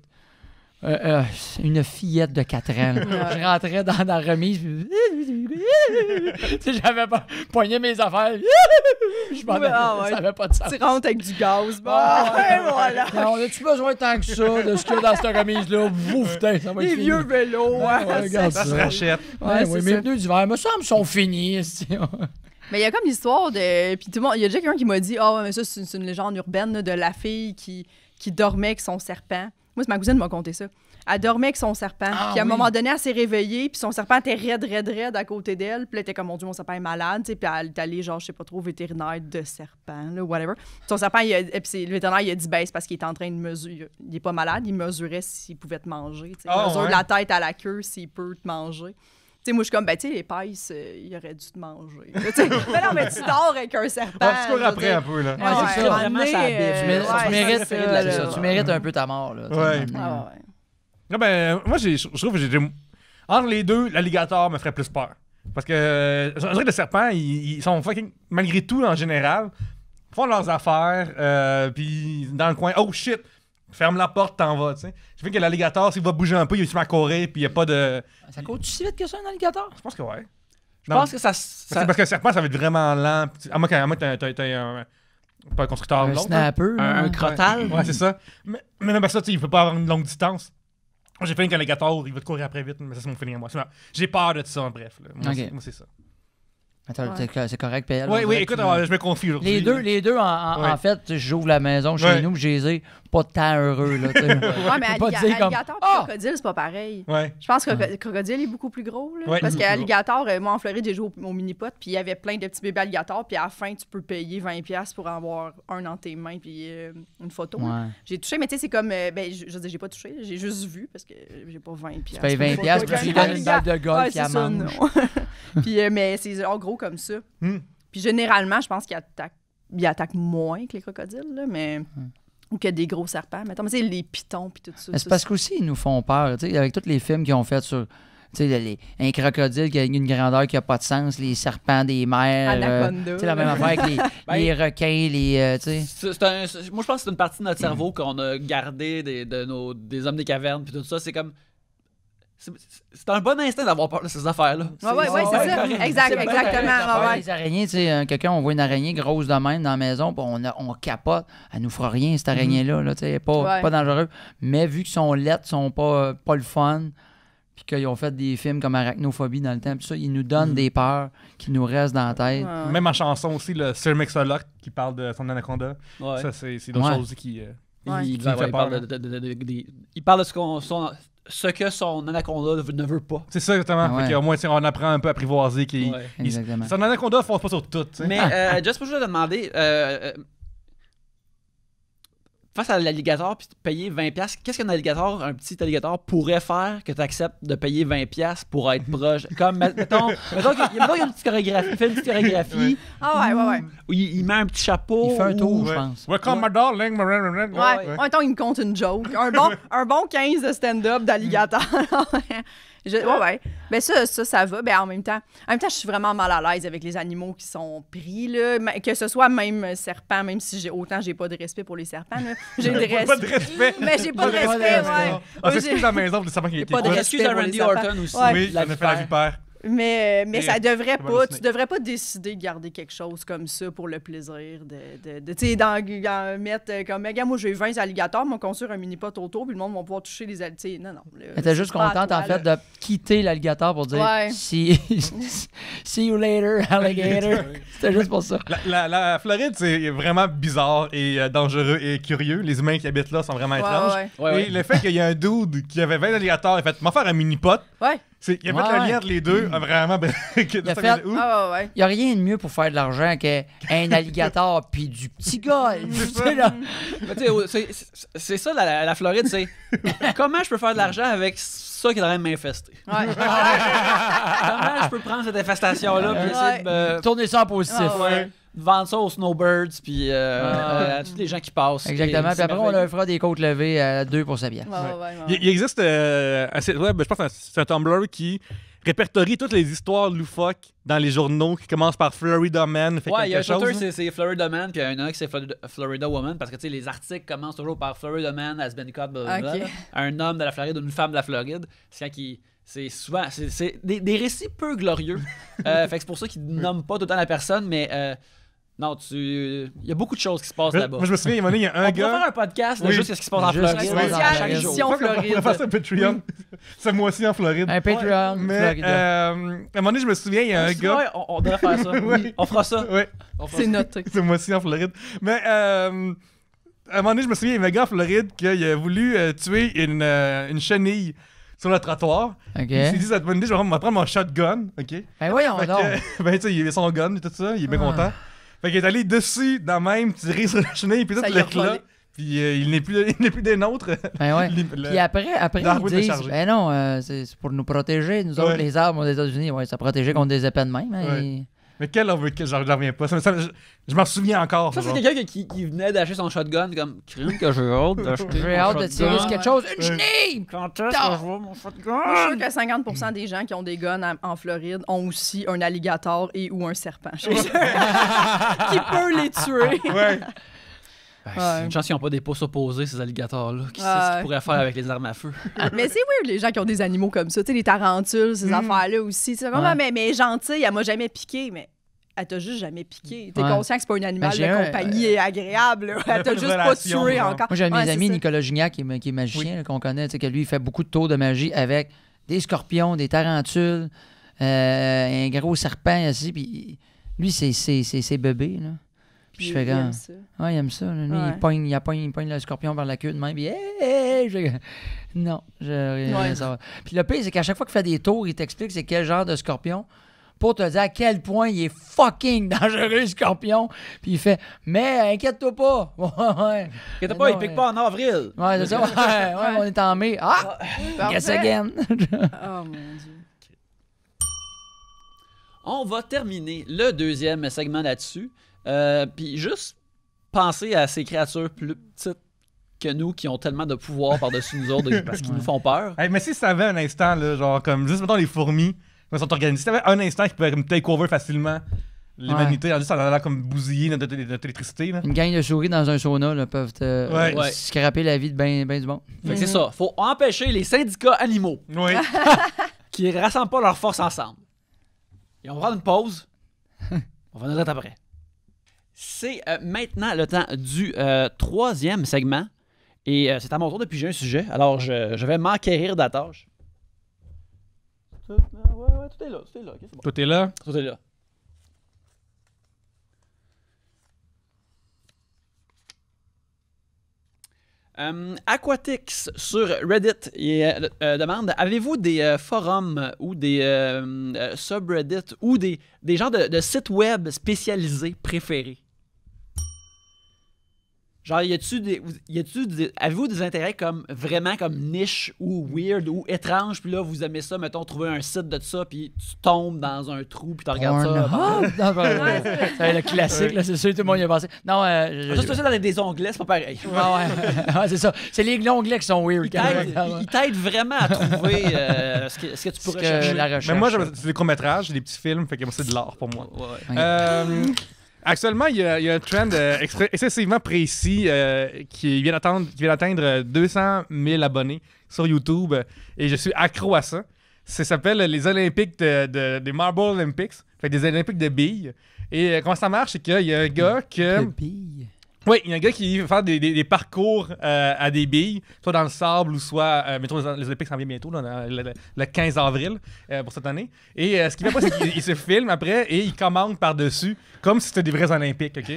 D: une fillette de 4 ans, là, je rentrais dans la remise. Tu sais, j'avais pas poigné mes affaires. Je m'en allais. Ça avait pas de sens.
C: Tu rentres avec du gaz.
D: Voilà. Non, as-tu besoin tant que ça de ce qu'il y a dans cette remise-là? Putain, ça va être
C: les
D: fini.
C: vieux vélos.
D: Regarde
B: Ça se rachète.
D: Mes pneus d'hiver, me semble, sont finis.
C: Mais il y a comme l'histoire de. Puis tout le monde. Il y a déjà quelqu'un qui m'a dit mais ça, c'est une légende urbaine là, de la fille qui dormait avec son serpent. Moi, c'est ma cousine qui m'a conté ça. Elle dormait avec son serpent. Puis à un moment donné, elle s'est réveillée. Puis son serpent était raide à côté d'elle. Puis elle était comme, mon Dieu, mon serpent est malade. Puis elle est allée, genre, je sais pas trop, vétérinaire de serpent, là, whatever. Son serpent, et puis le vétérinaire, il a dit, ben, c'est parce qu'il est en train de mesurer. Il est pas malade, il mesurait s'il pouvait te manger. Il mesure de la tête à la queue s'il peut te manger. Tu sais, moi, je suis comme, ben, tu sais, les pailles, il aurait dû te manger. Mais non, mais tu dors avec un serpent.
B: Tu cours après un peu, là.
A: C'est ça, vraiment,
D: Tu mérites un peu ta mort, là.
B: Ah ben, moi, je trouve que entre les deux, l'alligator me ferait plus peur. Parce que, je dirais que les serpents, ils sont fucking, malgré tout, en général, font leurs affaires, puis dans le coin, oh shit, ferme la porte, t'en vas, tu sais. Je fais que l'alligator, s'il va bouger un peu, il va se mettre à courir, puis il n'y a pas de...
D: Ça court si vite que ça, un alligator?
B: Je pense que ouais.
A: Je pense que ça...
B: Parce que le serpent, ça va être vraiment lent. À moi, t'as un... Pas un constructeur,
D: un snapper.
A: Un crottal.
B: Ouais, c'est ça. Mais même pas ça, tu sais, il peut pas avoir une longue distance. Moi, j'ai fait qu'un alligator, il va te courir après vite, mais ça, c'est mon feeling à moi. J'ai peur de ça, bref. Moi, c'est ça.
D: Attends, c'est correct, PL.
B: Oui, écoute, je me confie aujourd'hui.
D: Les deux en fait, j'ouvre la maison chez nous, j'ai les ai pas tant heureux. Là,
C: mais alligator et crocodile, c'est pas pareil.
B: Ouais.
C: Je pense que crocodile est beaucoup plus gros. Là, parce qu'alligator, moi en Floride, j'ai joué au mini-pot, puis il y avait plein de petits bébés alligators, puis à la fin, tu peux payer 20$ pour en avoir un dans tes mains, puis une photo.
D: Ouais.
C: J'ai touché, mais tu sais, c'est comme. Je veux dire, j'ai pas touché, j'ai juste vu, parce que j'ai pas 20$.
D: Tu payes 20$, puis tu donnes une balle de golf, puis elle mange.
C: Puis, mais c'est gros comme ça. Puis généralement, je pense qu'ils attaquent moins que les crocodiles, là, mais... Ou que des gros serpents. Mettons, mais les pitons puis tout ça.
D: C'est parce qu'aussi, ils nous font peur. Avec tous les films qu'ils ont fait sur un crocodile qui a une grandeur qui n'a pas de sens, les serpents des mers.
C: Anaconda.
D: La même affaire avec les requins, moi,
A: je pense que c'est une partie de notre cerveau qu'on a gardé des hommes des cavernes puis tout ça. C'est comme... C'est un bon instinct d'avoir peur de ces affaires-là.
C: Oui, c'est ça. Exactement.
D: Les araignées, quelqu'un, on voit une araignée grosse de même dans la maison, puis on capote. Elle nous fera rien, cette araignée-là. Là, pas dangereux. Mais vu qu'ils sont lettres, ils sont pas le fun, puis qu'ils ont fait des films comme Arachnophobie dans le temps, puis ça, ils nous donnent des peurs qui nous restent dans la tête.
B: Même en chanson aussi, le Sir Mix-a-Lot qui parle de son anaconda. Ouais. Ça, c'est d'autres choses qui
A: il parle de ce que son anaconda ne veut pas.
B: C'est ça, exactement. Au moins, on apprend un peu à apprivoiser qu'il...
D: Exactement.
B: Son anaconda ne fonce pas sur tout. T'sais.
A: Mais, Just, pour te demander... face à l'alligator puis payer 20$, qu'est-ce qu'un alligator, un petit alligator, pourrait faire que tu acceptes de payer 20$ pour être proche? Comme, mettons qu'il y a une petite chorégraphie, il fait une petite chorégraphie.
C: Ah ouais.
A: Où il met un petit chapeau.
D: Il fait un tour, je
B: Ouais.
D: pense.
B: Welcome, my darling.
C: Ouais. Mettons, il me compte une joke. Un bon 15 de stand-up d'alligator. Ouais. Ben ça va. Ben en même temps, je suis vraiment mal à l'aise avec les animaux qui sont pris, là. Que ce soit même serpent, même si j'ai pas de respect pour les serpents, là. J'ai
B: Pas de respect.
C: Mais j'ai pas de respect, ouais.
B: On s'excuse à la maison pour les serpents qui étaient
C: pas de
B: écoutés.
A: Excuse à
C: respect pour
A: Randy
C: les serpents.
A: Orton aussi.
C: Ouais.
B: Oui,
A: la
B: on a fait la vipère.
C: Mais
B: Et
C: ça devrait
B: pas
C: pas.
B: de
C: Tu devrais pas décider de garder quelque chose comme ça pour le plaisir de tu sais, dans mettre comme, regarde, moi j'ai 20 alligators, m'ont construire un mini-pot autour, puis le monde va pouvoir toucher les alligators. Non.
D: Elle était juste contente, en fait, de quitter l'alligator pour dire
C: Ouais.
D: see you later, alligator. C'était juste pour ça.
B: La Floride, c'est vraiment bizarre et dangereux et curieux. Les humains qui habitent là sont vraiment étranges.
A: Ouais.
B: Et le fait qu'il y a un dude qui avait 20 alligators, il a fait, m'en faire un mini-pot.
C: Ouais.
B: Il a fait le lien entre les deux, vraiment.
D: Il a fait-
C: Ouais.
D: Il n'y a rien de mieux pour faire de l'argent qu'un alligator puis du petit golf. Tu sais, là.
A: Mais tu sais, c'est ça la Floride, c'est comment je peux faire de l'argent avec ça qui est en train de m'infester?
C: Ouais.
A: Comment je peux prendre cette infestation-là et essayer de me
D: Tourner ça en positif.
C: Ah ouais.
A: vendre ça aux snowbirds puis à tous les gens qui passent.
D: Exactement.
A: Et
D: Puis après, on
A: merveilleux.
D: leur fera des côtes levées à 2 pour sa bière.
B: Il existe un site web, je pense que c'est un Tumblr qui répertorie toutes les histoires loufoques dans les journaux qui commencent par Florida Man fait
A: Ouais, il y a un
B: quelque chose.
A: Twitter, c'est Florida Man, puis il y en a un qui c'est Florida Woman, parce que tu sais, les articles commencent toujours par Florida Man has been caught, blablabla,
C: Ok.
A: là. Un homme de la Floride ou une femme de la Floride. C'est quand qui. C'est souvent. C'est des récits peu glorieux. Fait que c'est pour ça qu'ils nomment pas tout le temps la personne, mais. Non, il y a beaucoup de choses qui se passent là-bas.
B: Moi, je me souviens, il y a un
A: On pourrait
B: gars.
A: faire un podcast de
B: Oui.
A: juste ce qui se passe en
D: Juste
A: Floride.
D: ce qui se passe en
A: à
D: Floride.
A: chaque jour.
C: Édition
B: On pourrait
C: Floride.
B: faire ça un Patreon. Ce mois-ci en Floride.
D: Un Patreon,
B: Mais
D: Florida.
B: à un moment donné, je me souviens, il y a un gars.
A: Ouais, on devrait faire ça.
B: Ouais.
A: On fera ça.
B: Ouais,
A: On fera
C: C'est
A: ça.
C: noté.
B: ce mois-ci en Floride. Mais à un moment donné, je me souviens, il y avait un gars en Floride qui a voulu tuer une chenille sur le trottoir.
D: OK.
B: Il s'est dit, cette bonne idée, je vais prendre mon shotgun. OK?
D: Ben voyons
B: Fait
D: donc.
B: que, ben, tu sais, il avait son gun et tout ça, il est bien
D: Ah.
B: content. Fait qu'il est allé dessus, dans même, tirer sur la chenille, puis tout
C: Ça y a
B: l'éclat.
C: volé.
B: Puis il n'est plus des nôtres.
D: Ben ouais.
B: Le-
D: Puis après
B: l'arbre
D: ils
B: est
D: disent,
B: chargé.
D: ben non, c'est pour nous protéger, nous autres,
B: Ouais.
D: les arbres aux États-Unis. Ouais, ça protégeait contre des épées de même. Hein,
B: Ouais.
D: et-
B: Mais quel homme que j'en reviens pas. Je m'en souviens encore.
A: Ça, c'est
B: genre.
A: quelqu'un qui venait d'acheter son shotgun comme crime que j'ai hâte d'acheter.
D: J'ai
A: mon
D: hâte de tirer sur
A: shotgun.
D: quelque chose. Une
B: Ouais.
D: chenille!
A: Quand est-ce que je vois mon shotgun?
C: Moi, je suis sûr que 50% des gens qui ont des guns en Floride ont aussi un alligator et ou un serpent chez eux. Qui peut les tuer.
B: Ouais.
A: C'est une chance qu'ils n'ont pas des pouces opposés, ces alligators-là. Qui sait ce
C: Ouais.
A: qu'ils pourraient faire avec les armes à feu?
C: Mais c'est weird, les gens qui ont des animaux comme ça. Tu sais, les tarentules, ces affaires-là aussi. C'est vraiment,
D: Ouais.
C: mais gentille, elle m'a jamais piqué, mais elle t'a juste jamais piqué. T'es
D: Ouais.
C: conscient que c'est pas un animal
D: Ben, j'ai
C: de
D: un,
C: compagnie agréable. là. Elle t'a
B: pas de
C: juste pas
B: relation,
C: tué
B: genre.
C: encore.
D: Moi, j'ai un de
C: Ouais,
D: mes
C: c'est
D: amis,
C: ça.
D: Nicolas Gignac, qui est magicien, là, qu'on connaît, tu sais, que lui, il fait beaucoup de tours de magie avec des scorpions, des tarentules, un gros serpent aussi. Puis lui, c'est bébé, là. Puis je fais
C: Il aime
D: comme.
C: ça.
D: Ouais, il aime ça. Là. Lui,
C: Ouais.
D: il pogne le scorpion par la queue de même. Puis, hey, non, je rien
C: Ouais.
D: à savoir. Puis le pire, c'est qu'à chaque fois qu'il fait des tours, il t'explique c'est quel genre de scorpion pour te dire à quel point il est fucking dangereux, le scorpion. Puis il fait, mais inquiète-toi pas. Ouais.
A: Inquiète
D: Mais
A: pas,
D: non,
A: il pique pas en avril.
D: Ouais, c'est ça. Ouais, on est en mai. Ah! Guess
C: Parfait.
D: again.
C: Oh mon Dieu.
A: On va terminer le deuxième segment là-dessus. Puis juste penser à ces créatures plus petites que nous qui ont tellement de pouvoir par-dessus nous autres parce qu'ils nous font peur.
B: Hey, mais si ça avait un instant, là, genre, comme juste, mettons, les fourmis, ils sont organisés. Si t'avais un instant qui pourrait comme take over facilement l'humanité, en juste en allant comme bousiller notre électricité, là.
D: Une gang de souris dans un sauna là, peuvent te
B: Ouais.
D: scraper la vie de ben du monde.
A: Fait que c'est ça. Faut empêcher les syndicats animaux
B: Oui.
A: qui rassemblent pas leurs forces ensemble. Et on va prendre une pause. On va nous remettre après. C'est maintenant le temps du troisième segment. Et c'est à mon tour de piger un sujet. Alors, je vais m'enquérir de la tâche. Ouais, tout est là. Tout est là. Ok, c'est bon.
B: Toi, t'es là.
A: Tout est là. Aquatix sur Reddit demande: avez-vous des forums ou des subreddits ou des genres de sites web spécialisés préférés? Genre, avez-vous des intérêts comme vraiment comme niche ou weird ou étrange, puis là, vous aimez ça, mettons, trouver un site de ça, puis tu tombes dans un trou, puis tu regardes ça.
D: C'est le classique, là, c'est sûr, tout le monde y a pensé. Non,
A: Ça, c'est ça dans des onglets, c'est pas pareil.
D: Ouais, c'est ça. C'est les onglets qui sont weird.
A: Il t'aide vraiment à trouver ce que tu pourrais chercher.
D: La recherche.
B: Mais moi, c'est des courts-métrages, des petits films, fait que c'est de l'art pour moi. Actuellement, il y a un trend excessivement précis qui vient d'atteindre 200 000 abonnés sur YouTube et je suis accro à ça. Ça s'appelle les Olympiques des Marble Olympics, fait des Olympiques de billes. Et comment ça marche, c'est qu'il y a un gars que... Oui, il y a un gars qui va faire des parcours à des billes, soit dans le sable ou soit, mettons, les Olympiques s'en viennent bientôt, là, le 15 avril pour cette année. Et ce qu'il fait pas, c'est qu'il se filme après et il commente par-dessus, comme si c'était des vrais Olympiques, OK?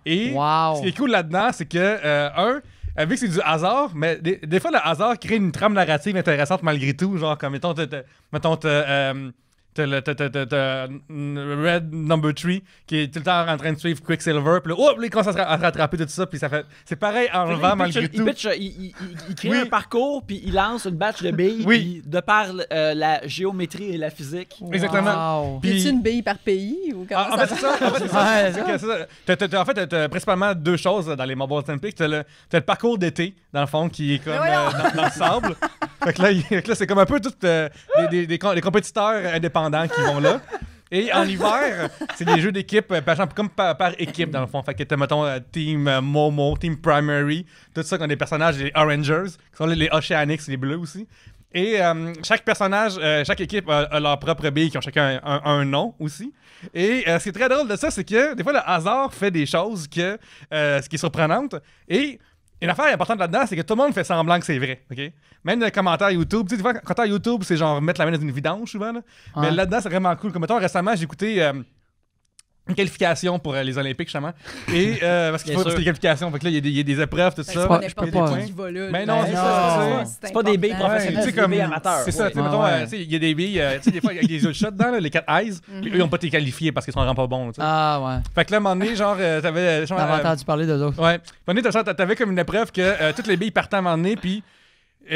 B: Et ce qui est cool là-dedans, c'est que, vu que c'est du hasard, mais des fois, le hasard crée une trame narrative intéressante malgré tout, genre comme, mettons, t'as Red Number 3 qui est tout le temps en train de suivre Quicksilver, puis là, il commence à rattraper tout ça, puis ça fait... C'est pareil enlevant malgré tout.
A: Il crée un parcours, puis il lance une batch de billes, puis de par la géométrie et la physique.
B: Exactement.
C: Puis y a-tu une bille par pays ou comment
B: en fait, c'est ça. En fait, t'as principalement deux choses dans les Marble Olympics. T'as le parcours d'été, dans le fond, qui est comme dans le sable. Fait que là, c'est comme un peu tous des compétiteurs indépendants qui vont là. Et en hiver, c'est des jeux d'équipe, comme par équipe, dans le fond. Fait que t'as, mettons, Team Momo, Team Primary, tout ça, qui ont des personnages, les Orangers, qui sont les Oceanics, les Bleus aussi. Et chaque personnage, chaque équipe a leur propre bille, qui ont chacun un nom aussi. Et ce qui est très drôle de ça, c'est que des fois, le hasard fait des choses ce qui est surprenante. Et une affaire importante là-dedans, c'est que tout le monde fait semblant que c'est vrai, OK? Même dans les commentaires YouTube, tu sais, des fois, commentaires YouTube, c'est genre mettre la main dans une vidange souvent, là. Mais là-dedans, c'est vraiment cool. Comme mettons, récemment, j'ai écouté une qualification pour les Olympiques, justement. Et parce qu'il faut des qualifications, fait que là, il y a des épreuves, tout ça.
C: C'est pas n'importe qui va là.
B: Mais non, c'est ça.
A: C'est pas des billes professionnelles, c'est des billes amateurs.
B: C'est ça, tu sais, mettons, il y a des billes, tu sais, des fois, il y a des autres shots dedans, là, les 4 eyes, puis eux, ils n'ont pas été qualifiés parce qu'ils sont vraiment pas bons, tu sais.
D: Ah, ouais.
B: Fait que là, à un moment donné, genre, t'avais...
D: J'avais entendu parler d'eux autres.
B: Ouais. À un moment donné, t'avais comme une épreuve que toutes les billes partent à un moment donné, puis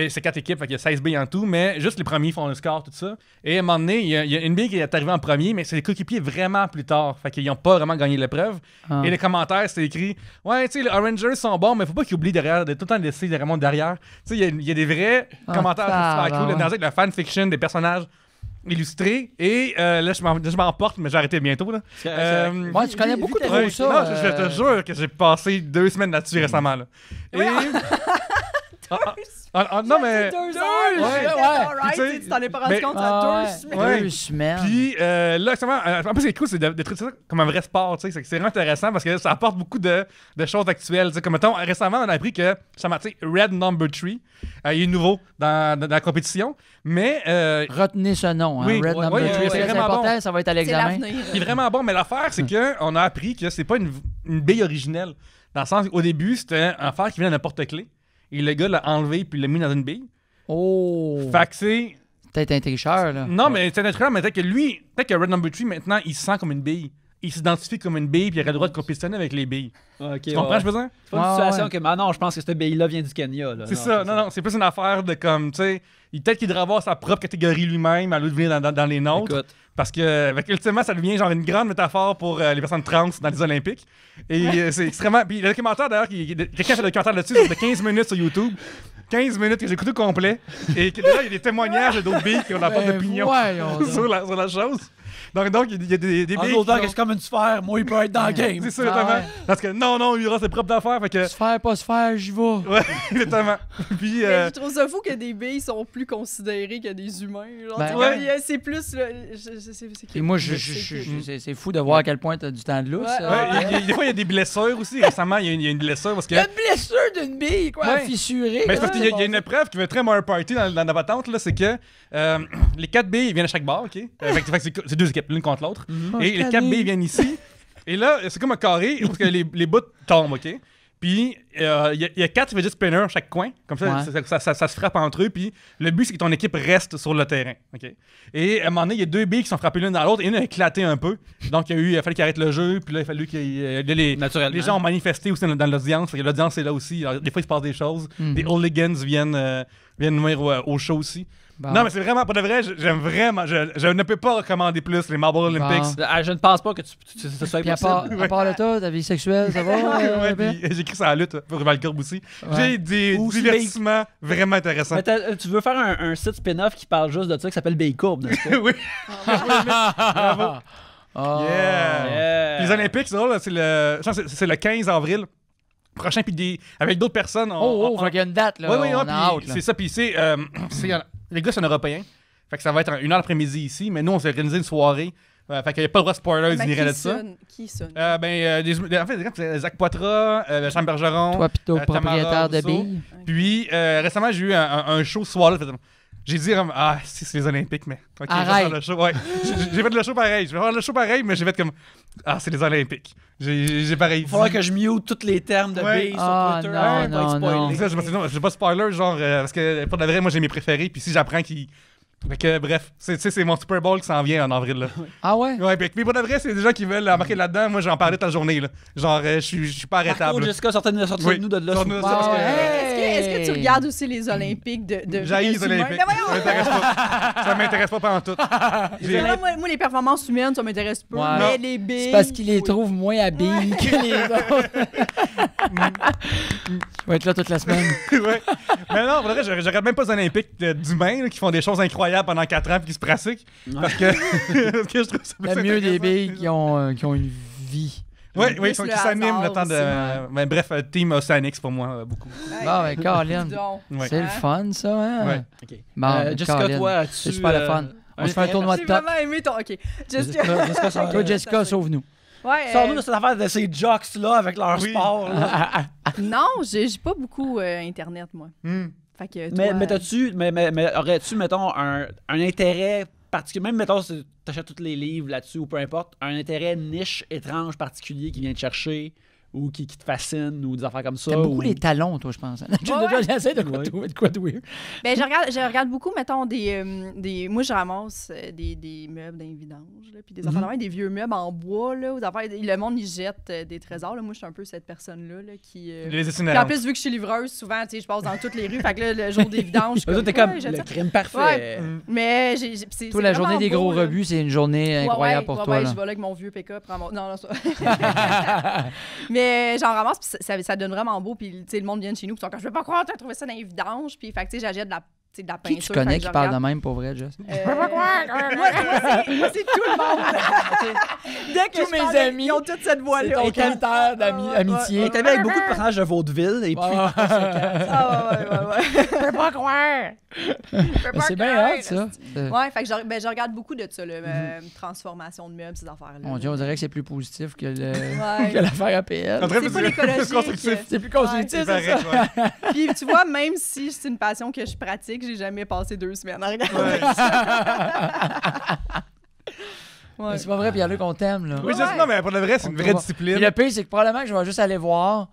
B: c'est 4 équipes, fait qu'il y a 16 billes en tout, mais juste les premiers font le score, tout ça. Et à un moment donné, il y a une bille qui est arrivée en premier, mais c'est les coéquipiers vraiment plus tard. Fait qu'ils n'ont pas vraiment gagné l'épreuve. Et les commentaires, c'était écrit ouais, tu sais, les Orangers sont bons, mais faut pas qu'ils oublient derrière, de tout le temps laisser des remontes derrière. Tu sais, il y a des vrais commentaires super cool, dans la fanfiction des personnages illustrés. Et là, je m'emporte, mais j'ai arrêté bientôt. Là.
D: Ouais, tu connais beaucoup trop ça.
B: Non, je te jure que j'ai passé 2 semaines là-dessus récemment. Là. Et. Non, mais.
C: 2 heures! Ouais. Tu t'en es pas rendu compte à 2 semaines.
D: 2 semaines.
B: Puis là, justement, en plus, ce qui est cool, c'est de traiter ça comme un vrai sport. C'est vraiment intéressant parce que ça apporte beaucoup de choses actuelles. Comme mettons, récemment, on a appris que Red Number 3, il est nouveau dans la compétition. Mais.
D: Retenez ce nom, hein,
B: oui,
D: Red Number 3. C'est
B: vraiment
D: important,
B: bon.
D: Ça va être à l'examen.
B: Il est vraiment bon, mais l'affaire, c'est qu'on a appris que c'est pas une bille originelle. Dans le sens qu'au début, c'était un affaire qui venait de n'importe clé. Et le gars l'a enlevé puis l'a mis dans une bille.
D: Oh!
B: Fait que c'est.
D: Peut-être un tricheur, là.
B: Non, mais c'est un tricheur, mais peut-être que Red Number 3, maintenant, il se sent comme une bille. Il s'identifie comme une bille puis il aurait le droit de compétitionner avec les billes. Tu comprends, ce que je veux dire?
A: C'est pas une situation que. Ah non, je pense que cette bille-là vient du Kenya.
B: C'est ça. Non, c'est plus une affaire de comme, tu sais, peut-être qu'il devrait avoir sa propre catégorie lui-même, à l'autre venir dans les nôtres. Écoute. Parce que, ultimement, ça devient genre une grande métaphore pour les personnes trans dans les Olympiques. Et c'est extrêmement. Puis le documentaire, d'ailleurs, quelqu'un fait un documentaire là-dessus de 15 minutes sur YouTube. 15 minutes que j'ai écouté au complet. Et que déjà, il y a des témoignages d'autres billes qui ont la porte d'opinion sur la chose. Donc, il y a des billes.
A: En autant que c'est comme une sphère, moi, il peut être dans le game.
B: C'est ça, exactement. Parce que non, il aura ses propres affaires. Fait que...
D: Sphère, pas sphère, j'y vais.
B: Ouais, exactement. Puis,
C: je trouve ça fou que des billes sont plus considérées que des humains. Genre, c'est plus.
D: Et moi, c'est fou de voir à quel point t'as du temps de lousse.
B: Des fois, il y a des blessures aussi. Récemment, il y a une blessure. Parce que...
D: Une blessure d'une bille, quoi, fissurée.
B: Mais parce qu'il y a une épreuve qui veut très Mario Party dans la patente, là, c'est que les 4 billes viennent à chaque barre, OK? C'est 2 équipes, l'une contre l'autre. Et les 4 billes viennent ici. Et là, c'est comme un carré parce que les bouts tombent, OK? Puis, il y a 4 fidget spinners à chaque coin. Comme ça,
D: Ouais.
B: ça se frappe entre eux. Puis, le but, c'est que ton équipe reste sur le terrain. OK? Et à un moment donné, il y a 2 billes qui sont frappées l'une dans l'autre. Et une a éclaté un peu. Donc, il a fallu qu'ils arrêtent le jeu. Puis là, il a fallu que
A: Naturellement.
B: les gens ont manifesté aussi dans l'audience. Fait que l'audience est là aussi. Alors, des fois, il se passe des choses. Des hooligans viennent nuire au show aussi.
D: Bon.
B: Non, mais c'est vraiment, pour de vrai, j'aime vraiment. Je ne peux pas recommander plus les Marble Olympics.
A: Je ne pense pas que ce soit
D: Puis
A: possible.
D: à part de toi, ta vie sexuelle, ça va?
B: Ouais,
D: bébé?
B: puis j'ai écrit ça à la lutte pour Valcourbe aussi.
D: Ouais.
B: J'ai des
A: Ou
B: divertissements vraiment intéressants.
A: Mais tu veux faire un site spin-off qui parle juste de ça, qui s'appelle Baycourbe, n'est-ce pas?
B: Oui.
D: Ah.
B: Yeah. Puis les Olympiques, c'est drôle, c'est le 15 avril prochain, puis avec d'autres personnes.
D: Fait qu'il y a une date, là.
B: Oui,
D: on
B: puis
D: a hâte, là.
B: c'est ça. Puis les gars, c'est un Européen. Fait que ça va être 1 heure l'après-midi ici, mais nous, on s'est organisé une soirée. Fait qu'il n'y a pas le droit de spoilers,
C: Mais
B: ni rien de ça.
C: Qui sonne?
B: En fait, Zach Poitras, Jean Bergeron.
D: Toi, pis ton
B: Tamara
D: propriétaire de
B: Rousseau.
D: billes.
B: Puis récemment, j'ai eu un show ce soir-là. J'ai dit, si c'est les Olympiques, mais. Ok, je vais
D: Arrête.
B: faire le show. Ouais. J'ai fait le show pareil. Je vais faire le show pareil, mais j'ai fait comme. C'est les Olympiques. J'ai pareil.
A: Il va falloir que je mute tous les termes de
B: Ouais.
A: billes sur
D: Ah,
A: Twitter.
D: non,
A: pour être
D: non,
A: spoilé.
D: non.
B: C'est ça, je vais pas spoiler, genre, parce que pour de vrai, moi j'ai mes préférés, puis si j'apprends qu'ils. Fait que, bref, c'est mon Super Bowl qui s'en vient en avril, là.
D: Ah ouais?
B: Ouais, puis pour de vrai, c'est des gens qui veulent embarquer là-dedans. Moi, j'en parlais toute la journée, là. Genre, je suis pas
A: Marco,
B: arrêtable.
A: Jessica, sortez-nous
B: Oui.
A: de là.
B: Sortez-nous de
A: s'il
B: ça,
A: vous
B: parce
A: plaît.
B: que-
C: Est-ce que tu regardes aussi les Olympiques de
B: J'haïs les
C: vrais humains?
B: Olympiques.
C: Mais voyons!
B: Ça m'intéresse pas. Ça m'intéresse pas pendant tout.
C: Moi, les performances humaines, ça m'intéresse pas.
D: Ouais.
C: Mais les billes.
D: C'est parce qu'il les
C: oui.
D: trouve moins habiles que les autres. Je vais être là toute la semaine.
B: Ouais. Mais non, pour de vrai, je regarde même pas les Olympiques d'humains là, qui font des choses incroyables pendant 4 ans puis qui se pratiquent. Parce que, parce que je trouve ça plus
D: C'est mieux des
B: intéressant.
D: billes qui ont une vie.
B: Oui,
C: Plus
B: qui
C: le
B: s'animent
C: hasard
B: le temps de.
C: aussi,
B: Mais bref, Team Oceanics pour moi, beaucoup.
D: Bon, ben, Colin.
C: dis donc.
B: Ouais.
D: C'est le fun, ça, hein?
B: Ouais.
A: Ok.
D: Bon,
A: Jessica,
D: Colin.
A: toi, as-tu.
D: C'est super le fun. On se fait un tournoi de
C: J'ai
D: top.
C: vraiment aimé ton. Ok. Jessica.
A: Jessica, sors-
D: Toi, Jessica, sauve-nous.
C: Ouais.
A: Sors-nous de cette affaire de ces jocks-là avec leur
B: Oui.
A: sport. là.
C: Non, j'ai pas beaucoup Internet, moi.
B: Hmm.
C: Fait que
A: Mais,
C: toi,
A: mais aurais-tu, mettons, un intérêt particulier, même, mettons, si t'achètes tous les livres là-dessus ou peu importe, un intérêt niche, étrange, particulier qui vient te chercher ou qui te fascine ou des affaires comme ça?
D: T'aimes beaucoup
A: ou...
D: les talons, toi, je pense. J'essaie de trouver de quoi de weird.
C: Ben, je regarde beaucoup, mettons, des. Moi, je ramasse des meubles d'un vidange, là, puis des affaires de même, des vieux meubles en bois, là, ou d'affaires. Le monde, il jette des trésors, là. Moi, je suis un peu cette personne-là, là, qui.
B: Les
C: Puis en
B: itinérantes.
C: plus, vu que je suis livreuse, souvent, tu sais, je passe dans toutes les rues. Fait que là, le jour des vidanges, je suis
A: Toi,
C: comme.
A: t'es comme
C: ouais, jette
A: le
C: ça.
A: crime parfait.
C: Ouais. Mais c'est.
D: Toi, la
C: c'est
D: journée
C: vraiment
D: des gros
C: beau, là.
D: rebuts, c'est une journée incroyable pour toi.
C: Ouais,
D: là.
C: je vais là avec mon vieux PK, prends mon. Non, ça. Mais j'en ramasse, puis ça donne vraiment beau. Puis, tu sais, le monde vient de chez nous, puis ils sont comme, je veux pas croire, t'as trouvé ça dans les vidanges. Puis, fait que, tu sais, j'achète de la peinture.
D: Qui tu connais
C: fait que
D: qui
C: je
D: parle de
C: regarde.
D: même pour vrai, Jess?
C: Moi, c'est tout le monde. Dès que
D: Tous
C: je
D: mes
C: parle,
D: amis,
C: ils ont toute cette voix-là.
D: Ton
C: Et quand-
D: critère
A: Il
D: d'amitié.
A: est avec beaucoup de personnages de vaudeville et puis.
C: Ah, ouais. Je peux pas croire.
D: C'est bien hot, ça.
C: Ouais, fait que je regarde beaucoup de ça, là, transformation de meubles, ces affaires-là.
D: Mon Dieu, on dirait que c'est plus positif que
C: Ouais.
D: l'affaire APL.
B: En train
C: C'est
B: de
C: pas
B: dire-
C: l'écologique.
B: constructif.
D: C'est plus constructif,
B: C'est
D: c'est ça?
B: pareil, ouais.
C: Puis tu vois, même si c'est une passion que je pratique, j'ai jamais passé 2 semaines à regarder ça. Ouais.
D: Mais c'est pas vrai, Pierre-Luc, on t'aime, là.
B: Oui, juste, non, mais pour de vrai, c'est une vraie
D: Et
B: discipline.
D: le pire, c'est que probablement que je vais juste aller voir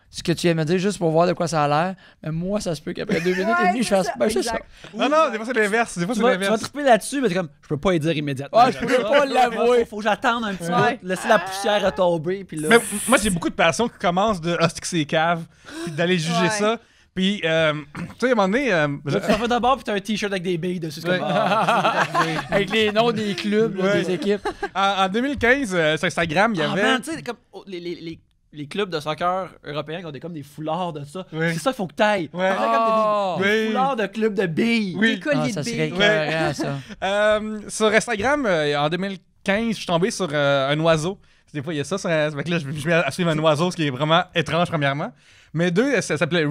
D: ce que tu viens de me dire juste pour voir de quoi ça a l'air. Mais moi, ça se peut qu'après 2 minutes et demie, je fasse. Ben, c'est ça.
C: Exact.
B: Non, non, des fois c'est l'inverse. Des fois
A: Tu
B: c'est
A: vas
B: l'inverse.
A: triper là-dessus, mais t'es comme, je peux pas y dire immédiatement.
D: Ah, je peux pas l'avouer.
A: Faut que j'attende un petit
C: Ouais.
A: peu, laisser la poussière retomber, puis là.
B: Mais moi, j'ai beaucoup de passion qui commence de c'est que c'est cave, puis d'aller juger
C: Ouais.
B: ça. Puis, tu sais, à un moment donné,
A: Tu t'en fais d'abord, puis t'as un t-shirt avec des billes dessus. C'est
B: Ouais.
A: comme,
D: Avec les noms des clubs, là,
B: Ouais.
D: des équipes.
B: en 2015, sur Instagram, il y
A: Ah,
B: avait.
A: man, tu sais, comme les clubs de soccer européens qui ont comme des foulards de ça.
B: Oui.
A: C'est ça qu'il faut que t'ailles.
B: Ouais.
A: Comme des
B: Oui.
A: foulards de clubs de billes.
B: Oui.
C: Des colliers
D: Ah,
C: de
D: ça serait
C: billes.
D: écœurant, ça.
B: Sur Instagram, en 2015, je suis tombé sur un oiseau. Des fois, il y a ça. Fait que là, je me suis mis à suivre un oiseau, ce qui est vraiment étrange, premièrement. Mais 2, elle s'appelait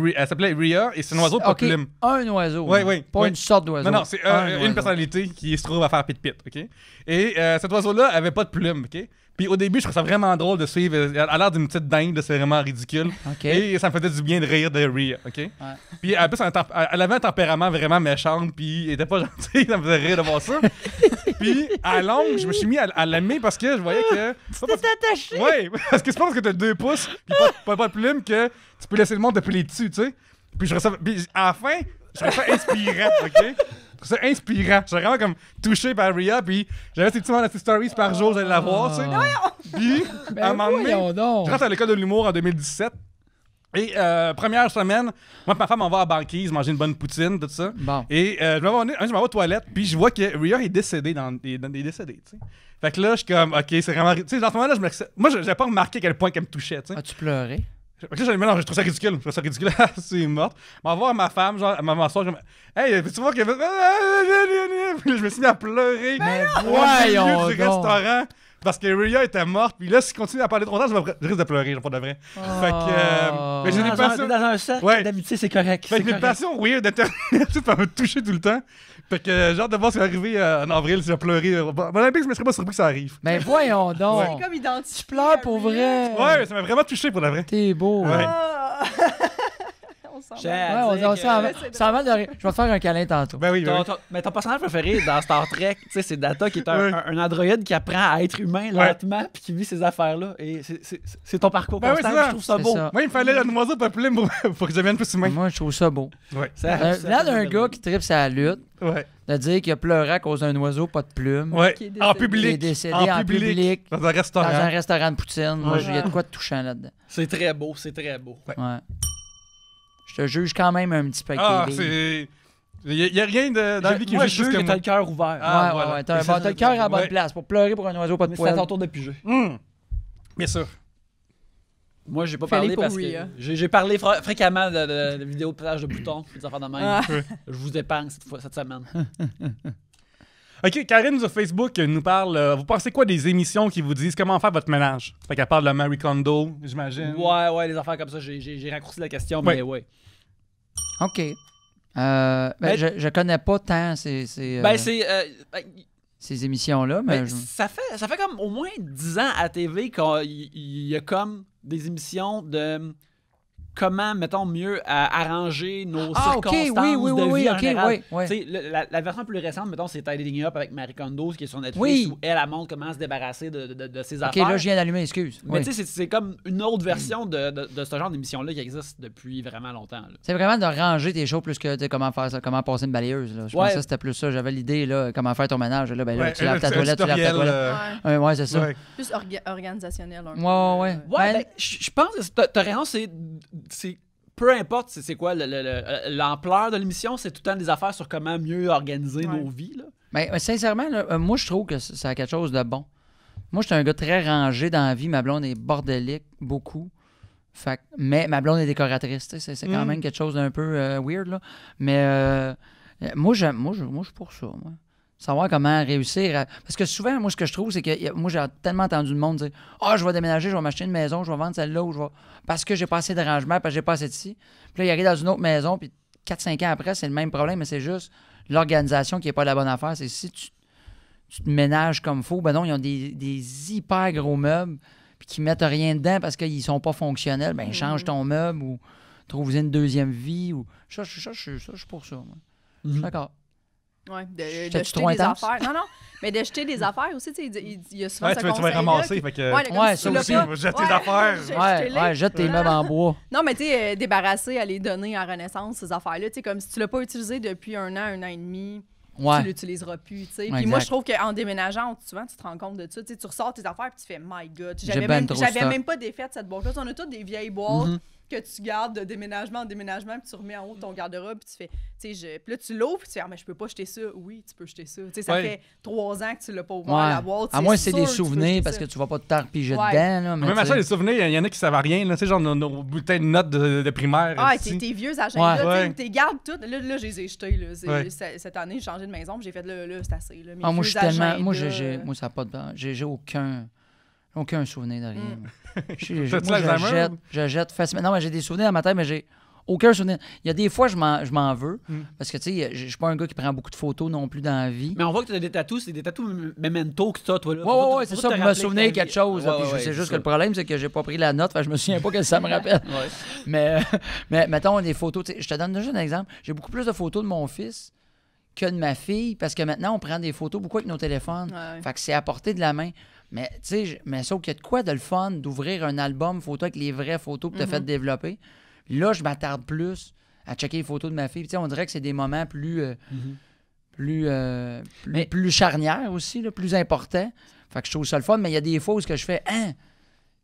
B: Rhea et c'est un oiseau pas
D: OK,
B: plume.
D: un oiseau.
B: Oui,
D: là.
B: oui.
D: Pas
B: oui.
D: une sorte d'oiseau.
B: Non, c'est
D: Un
B: une
D: oiseau.
B: personnalité qui se trouve à faire pit-pit, OK? Et cet oiseau-là avait pas de plume, OK? Puis au début, je trouvais ça vraiment drôle de suivre. Elle a l'air d'une petite dinde, c'est vraiment ridicule.
D: OK.
B: Et ça me faisait du bien de rire de Rhea, OK? Puis en plus, elle avait un tempérament vraiment méchant, puis elle était pas gentille, ça me faisait rire de voir ça. Puis à longue, je me suis mis à l'aimer parce que je voyais que...
D: T'es attaché.
B: Ouais, parce que c'est pas parce que t'as 2 pouces pis pas de plume que tu peux laisser le monde te plier dessus, tu sais. Puis à la fin, je trouvais ça inspirant, OK? Je trouvais ça inspirant. J'étais vraiment comme touché par Rhea, puis j'avais ces petits stories par jour, j'allais la voir, tu sais. Puis, à un moment donné,
D: voyons donc.
B: je rentre à l'école de l'humour en 2017. Et première semaine, moi et ma femme, on va à banquise, manger une bonne poutine, tout ça.
D: Bon.
B: Et je m'en vais aux toilettes, puis je vois que Rhea est décédée il est décédé, tu sais. Fait que là, je suis comme, OK, c'est vraiment... Tu sais, dans ce moment-là, moi, j'avais pas remarqué à quel point qu'elle me touchait, tu sais.
D: As-tu pleuré?
B: Ok, je trouve ça ridicule. Je trouve ça ridicule. C'est morte. Je vais voir ma femme, genre, elle m'assoit, genre, hey, tu vois que. Puis là, je me suis mis à pleurer.
D: Mais
B: au milieu
D: voyons
B: du
D: donc.
B: restaurant. Parce que Rhea était morte. Puis là, si je continue à parler trop longtemps, je risque de pleurer, genre, pas de vrai. Fait que. Mais j'ai des passions.
A: Dans un cercle
B: Ouais.
A: d'amitié, c'est correct.
B: Fait que
A: c'est
B: des
A: correct.
B: passions weird d'internet, ça me toucher tout le temps. Fait que, genre, de voir ce qui va arriver en avril, si j'ai pleuré. Olympique, je me serais pas surpris que ça arrive.
D: Mais voyons donc.
C: C'est comme identifié.
D: Tu pleures pour vrai.
B: Ouais, mais ça m'a vraiment touché pour de vrai.
D: T'es beau.
B: Ouais.
C: Ah! On s'en
A: J'ai
C: va.
A: à
D: Ouais,
A: dire
D: on
A: que-
D: s'en va. Ça va de rire. Je vais te faire un câlin tantôt.
B: Ben oui, ben oui.
A: Mais ton personnage préféré dans Star Trek, tu sais, c'est Data qui est un androïde qui apprend à être humain lentement puis qui vit ces affaires-là. Et c'est ton parcours
B: Ben oui,
A: constant,
B: c'est ça.
A: je trouve ça
D: C'est
A: beau.
D: ça.
B: Moi, il me fallait un oiseau pas plume pour que je devienne plus humain.
D: Moi, je trouve ça beau.
B: Ouais.
D: Là, d'un gars qui tripe sa lutte,
B: Ouais.
D: de dire qu'il a pleuré à cause d'un oiseau, pas de plume.
B: Ouais.
C: Qui est
B: En
C: décédé.
B: public.
D: Qui est décédé en public.
B: Dans un
D: Dans
B: restaurant.
D: un restaurant de poutine. Moi,
A: Ouais.
D: il y a de quoi de touchant là-dedans.
A: C'est très beau, c'est très beau.
D: Ouais. Je te juge quand même un petit peu avec
B: Ah,
D: tes billes.
B: c'est. Il n'y a rien dans la vie qui
A: Moi,
B: me
A: je
B: juge
A: veux
B: plus
A: que
B: que
A: t'as
B: moi.
A: le cœur ouvert.
B: Ah,
D: ouais,
B: voilà.
D: ouais. T'as le cœur à la bonne
B: Ouais.
D: place. Pour pleurer pour un oiseau, pas de
A: Mais c'est à
D: poil.
A: ton tour de piger.
B: Bien sûr.
A: Moi, j'ai pas
C: Fais-les
A: parlé
C: pour
A: parce
C: Rhea.
A: que j'ai parlé fréquemment de vidéos de plage de boutons, des affaires de même.
C: Ah.
A: Je vous épargne cette semaine.
B: Ok, Karine sur Facebook nous parle. Vous pensez quoi des émissions qui vous disent comment faire votre ménage? Fait qu'elle parle de Marie Kondo, j'imagine.
A: Ouais, les affaires comme ça, j'ai raccourci la question,
B: Ouais.
A: mais ouais.
D: OK. Je connais pas tant ces émissions-là, mais...
A: Ben, ça fait comme au moins 10 ans à TV qu'il y a comme des émissions de comment, mettons, mieux arranger nos
D: Ah, OK,
A: circonstances
D: oui,
A: de vie
D: oui,
A: en
D: OK,
A: général.
D: oui.
A: Tu sais, la version plus récente, mettons, c'est Tidying Up avec Marie Kondo, qui est sur Netflix,
D: Oui.
A: où elle montre comment se débarrasser de ses
D: OK,
A: affaires.
D: là, je viens d'allumer, excuse.
A: Mais
D: Oui.
A: tu sais, c'est comme une autre version de ce genre d'émission-là qui existe depuis vraiment longtemps. Là.
D: C'est vraiment de ranger tes choses plus que tu sais, comment faire ça, comment passer une balayeuse. Là. Je
A: Ouais.
D: pensais que c'était plus ça. J'avais l'idée, là, comment faire ton ménage. Là, ben, là,
B: Ouais,
D: tu laves ta
B: un
D: toilette, tu laves ta
B: tutoriel,
D: toilette.
C: Ouais.
D: Ouais, c'est ça.
B: ouais.
C: Plus organisationnel. Un peu.
D: Ouais.
A: Ouais,
D: Ben,
A: ben, je pense que t'as raison, c'est peu importe c'est quoi l'ampleur de l'émission, c'est tout le temps des affaires sur comment mieux organiser
C: Ouais.
A: nos vies. Là.
D: Mais sincèrement, là, moi, je trouve que ça a quelque chose de bon. Moi, je suis un gars très rangé dans la vie. Ma blonde est bordélique, beaucoup. Fait, mais ma blonde est décoratrice. Tu sais, c'est quand même quelque chose d'un peu weird. Là. Mais moi, je suis pour ça. Moi. Savoir comment réussir à... Parce que souvent, moi, ce que je trouve, c'est que moi, j'ai tellement entendu le monde dire « Ah, je vais déménager, je vais m'acheter une maison, je vais vendre celle-là, ou je vais... parce que j'ai pas assez de rangement, parce que j'ai pas assez de ci. » Puis là, il arrive dans une autre maison, puis 4-5 ans après, c'est le même problème, mais c'est juste l'organisation qui est pas la bonne affaire. C'est si tu te ménages comme faut, ben non, ils ont des hyper gros meubles, puis qui mettent rien dedans parce qu'ils sont pas fonctionnels, ben change ton meuble, ou trouve une deuxième vie, ou... Ça, je suis pour ça, moi. Je suis d'accord.
C: Ouais, de
D: J'étais-tu
C: jeter
D: trop
C: des
D: intense?
C: affaires. Non, mais de jeter des affaires aussi, tu sais, il y a souvent
B: Ouais,
C: ce
B: tu vas
C: conseil-là
B: ramasser.
C: qui-
B: Fait que...
C: Ouais, comme
D: Ouais,
C: si
D: ça
C: tu l'as
D: aussi,
C: pas-
B: on va jeter
C: ouais,
B: des affaires.
C: jetez-les.
D: Ouais, jette tes meubles en bois.
C: Non, mais tu sais, débarrasser, aller donner en Renaissance, ces affaires-là, tu sais, comme si tu l'as pas utilisé depuis un an et demi,
D: Ouais.
C: tu l'utiliseras plus, tu sais.
D: Ouais,
C: Puis moi,
D: exact.
C: je trouve qu'en déménageant, souvent, tu te rends compte de ça. Tu sais, tu ressors tes affaires puis tu fais « My God! »
D: J'ai ben trop
C: J'avais
D: stock.
C: même pas défait de cette boîte-là. On a toutes des vieilles boîtes
D: Mhm.
C: que tu gardes de déménagement en déménagement puis tu remets en haut de ton garde-robe puis tu fais... Tu sais, puis là, tu l'ouvres puis tu fais « Ah, mais je peux pas jeter ça. » Oui, tu peux jeter ça. Tu sais, ça
B: Ouais.
C: fait 3 ans que tu l'as pas ouvert,
D: Ouais.
C: la boîte.
D: À moins que c'est
C: sûr
D: des
C: que tu peux
D: souvenirs
C: jeter
D: parce
C: ça.
D: que tu vas pas te tarpiger
C: Ouais.
D: dedans. Là, mais
B: Même à
D: tu
B: ça,
D: sais.
B: les souvenirs, il y en a qui savent à rien. Là, tu sais, genre nos bulletins de notes de primaire.
C: Ah,
B: ici.
C: tes vieux agendas,
D: Ouais.
C: tu sais,
B: Ouais.
C: où t'es gardes toutes. Là, je les ai jetés. Là.
B: Ouais.
C: Cette année, j'ai changé de maison, puis j'ai fait là, c'est assez. Là. Mes
D: Ah, moi, je
C: vieux
D: suis tellement.
C: agendas,
D: Moi, moi, ça n'a pas de. J'ai aucun. Aucun souvenir de rien.
B: T'as-tu
D: Moi,
B: l'Alzheimer?
D: je jette facilement. Non, mais j'ai des souvenirs dans ma tête, mais j'ai aucun souvenir. Il y a des fois, je m'en veux. Parce que, tu sais, je suis pas un gars qui prend beaucoup de photos non plus dans la vie.
A: Mais on voit que tu as des tatous, c'est des tatous memento que tu as, toi. Là.
D: Ouais, c'est ça, pour me souvenir quelque chose. Puis je sais juste que le problème, c'est que j'ai pas pris la note, fait que je me souviens pas que ça me rappelle. Mais mettons, les photos, je te donne déjà un exemple. J'ai beaucoup plus de photos de mon fils que de ma fille, parce que maintenant, on prend des photos beaucoup avec nos téléphones.
C: Ouais.
D: Fait que c'est à portée de la main. Mais tu sais, mais sauf qu'il y a de quoi de le fun d'ouvrir un album photo avec les vraies photos que tu as fait développer. Là, je m'attarde plus à checker les photos de ma fille. Tu sais, on dirait que c'est des moments plus charnières aussi, là, plus importants. Fait que je trouve ça le fun, mais il y a des fois où ce que je fais,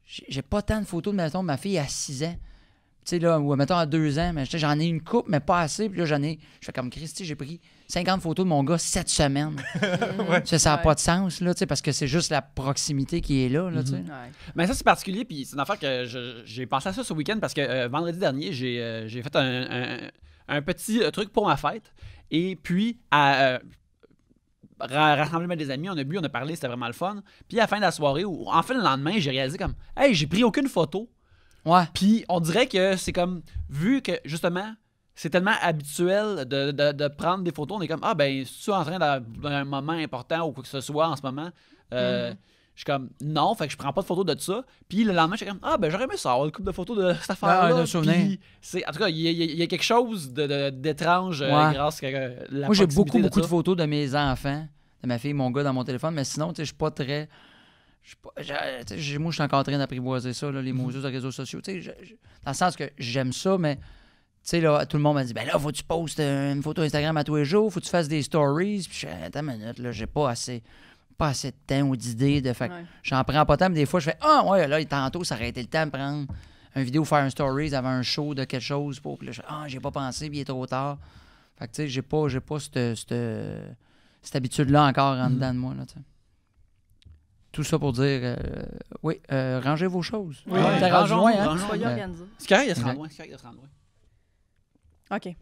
D: j'ai pas tant de photos de, mettons, ma fille à 6 ans. Tu sais, là, ou mettons à 2 ans, mais j'en ai une couple, mais pas assez. Puis là, je fais comme Christy, j'ai pris 50 photos de mon gars 7 semaines. Ça n'a pas de sens, là, tu sais, parce que c'est juste la proximité qui est là, tu sais.
C: Ouais.
A: Mais ça, c'est particulier, puis c'est une affaire que j'ai pensé à ça ce week-end parce que vendredi dernier, j'ai fait un petit truc pour ma fête. Et puis, rassemblement des amis, on a bu, on a parlé, c'était vraiment le fun. Puis à la fin de la soirée, ou enfin le lendemain, j'ai réalisé comme, hey, j'ai pris aucune photo.
D: Ouais.
A: Puis on dirait que c'est comme, vu que justement, c'est tellement habituel de prendre des photos, on est comme, ah ben, si tu es en train d'un moment important ou quoi que ce soit en ce moment, je suis comme, non, fait que je prends pas de photos de ça. Puis le lendemain, je suis comme, ah ben, j'aurais aimé ça, avoir une couple de photos de cette affaire-là.
D: d'un souvenir.
A: Puis en tout cas, il y a quelque chose d'étrange grâce à la
D: Moi, j'ai
A: proximité
D: beaucoup de
A: ça.
D: photos de mes enfants, de ma fille, mon gars dans mon téléphone, mais sinon, tu sais, je suis pas très. Moi, je suis encore en train d'apprivoiser ça, là, les mots de réseaux sociaux. Tu sais, dans le sens que j'aime ça, mais tu sais, là, tout le monde m'a dit, ben là, faut que tu postes une photo Instagram à tous les jours, faut que tu fasses des stories. Puis je fais, attends une minute, là, j'ai pas assez de temps ou d'idées. Fait que j'en prends pas tant, mais des fois, je fais, ah, ouais, là, tantôt, ça aurait été le temps de prendre une vidéo, faire un stories avant un show de quelque chose. Puis là, je fais, ah, j'ai pas pensé, puis il est trop tard. Fait que, tu sais, j'ai pas cette habitude-là encore en dedans de moi, là, tu sais. Tout ça pour dire, rangez vos choses.
A: Oui,
D: T'as rendu loin, hein?
A: rangeons.
C: Soyez organisés.
A: C'est correct de se rendre loin, c'est correct de se rendre loin.
C: OK.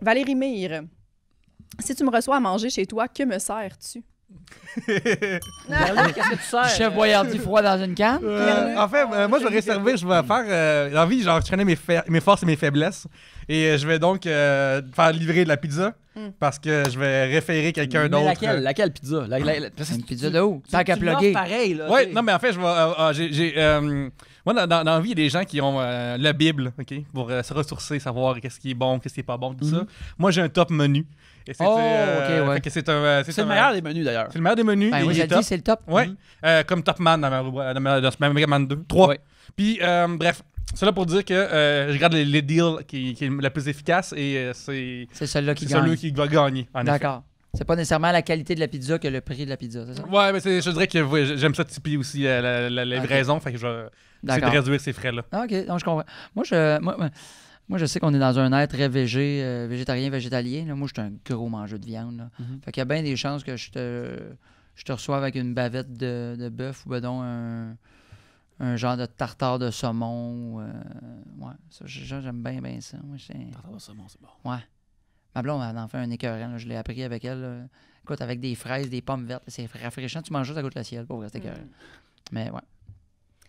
C: Valérie Mire, si tu me reçois à manger chez toi, que me sers-tu?
A: Qu'est-ce que tu sers?
D: Chef Boyardi froid dans une canne.
B: En fait, moi, je vais réserver, je vais faire. Dans la vie, genre, je connais mes forces et mes faiblesses. Et je vais donc faire livrer de la pizza parce que je vais référer quelqu'un
A: Mais
B: d'autre.
A: laquelle pizza?
D: Une pizza de où? Tant qu'à plugger.
A: pareil, là.
B: Ouais,
A: t'sais.
B: non, mais en fait, je vais. Moi, dans la vie, il y a des gens qui ont la Bible, OK, pour se ressourcer, savoir qu'est-ce qui est bon, qu'est-ce qui est pas bon, tout ça. Moi, j'ai un top menu. Et
D: OK, ouais.
B: fait que c'est
A: C'est le meilleur des menus, d'ailleurs.
B: C'est le meilleur des menus.
D: Ben oui,
B: il est
D: j'ai
B: top.
D: dit, c'est le top.
B: Ouais, comme Top Man dans Mega Man 2. 3.
A: Ouais.
B: Puis, bref, c'est là pour dire que je regarde les deals qui est la plus efficace et c'est
D: celui-là qui
B: celui
D: gagne.
B: qui va gagner, en effet.
D: D'accord. C'est pas nécessairement la qualité de la pizza que le prix de la pizza, c'est ça?
B: Ouais, mais je dirais que j'aime ça typer aussi la livraison, fait que je vais essayer de
D: D'accord.
B: réduire ces frais-là.
D: Ah, OK, donc je comprends. Moi, je sais qu'on est dans un air très végétarien, végétalien. Là. Moi, je suis un gros mangeur de viande. Là. Fait qu'il y a bien des chances que je te reçoive avec une bavette de bœuf ou donc un genre de tartare de saumon. Ouais, ça, j'aime bien ça. Moi,
A: Tartare de saumon, c'est bon.
D: ouais. Ma blonde, elle en fait un écœurant. Là. Je l'ai appris avec elle. Là. Écoute, avec des fraises, des pommes vertes. C'est rafraîchissant. Tu manges juste à goût de la ciel pour rester écœurant. Mais ouais.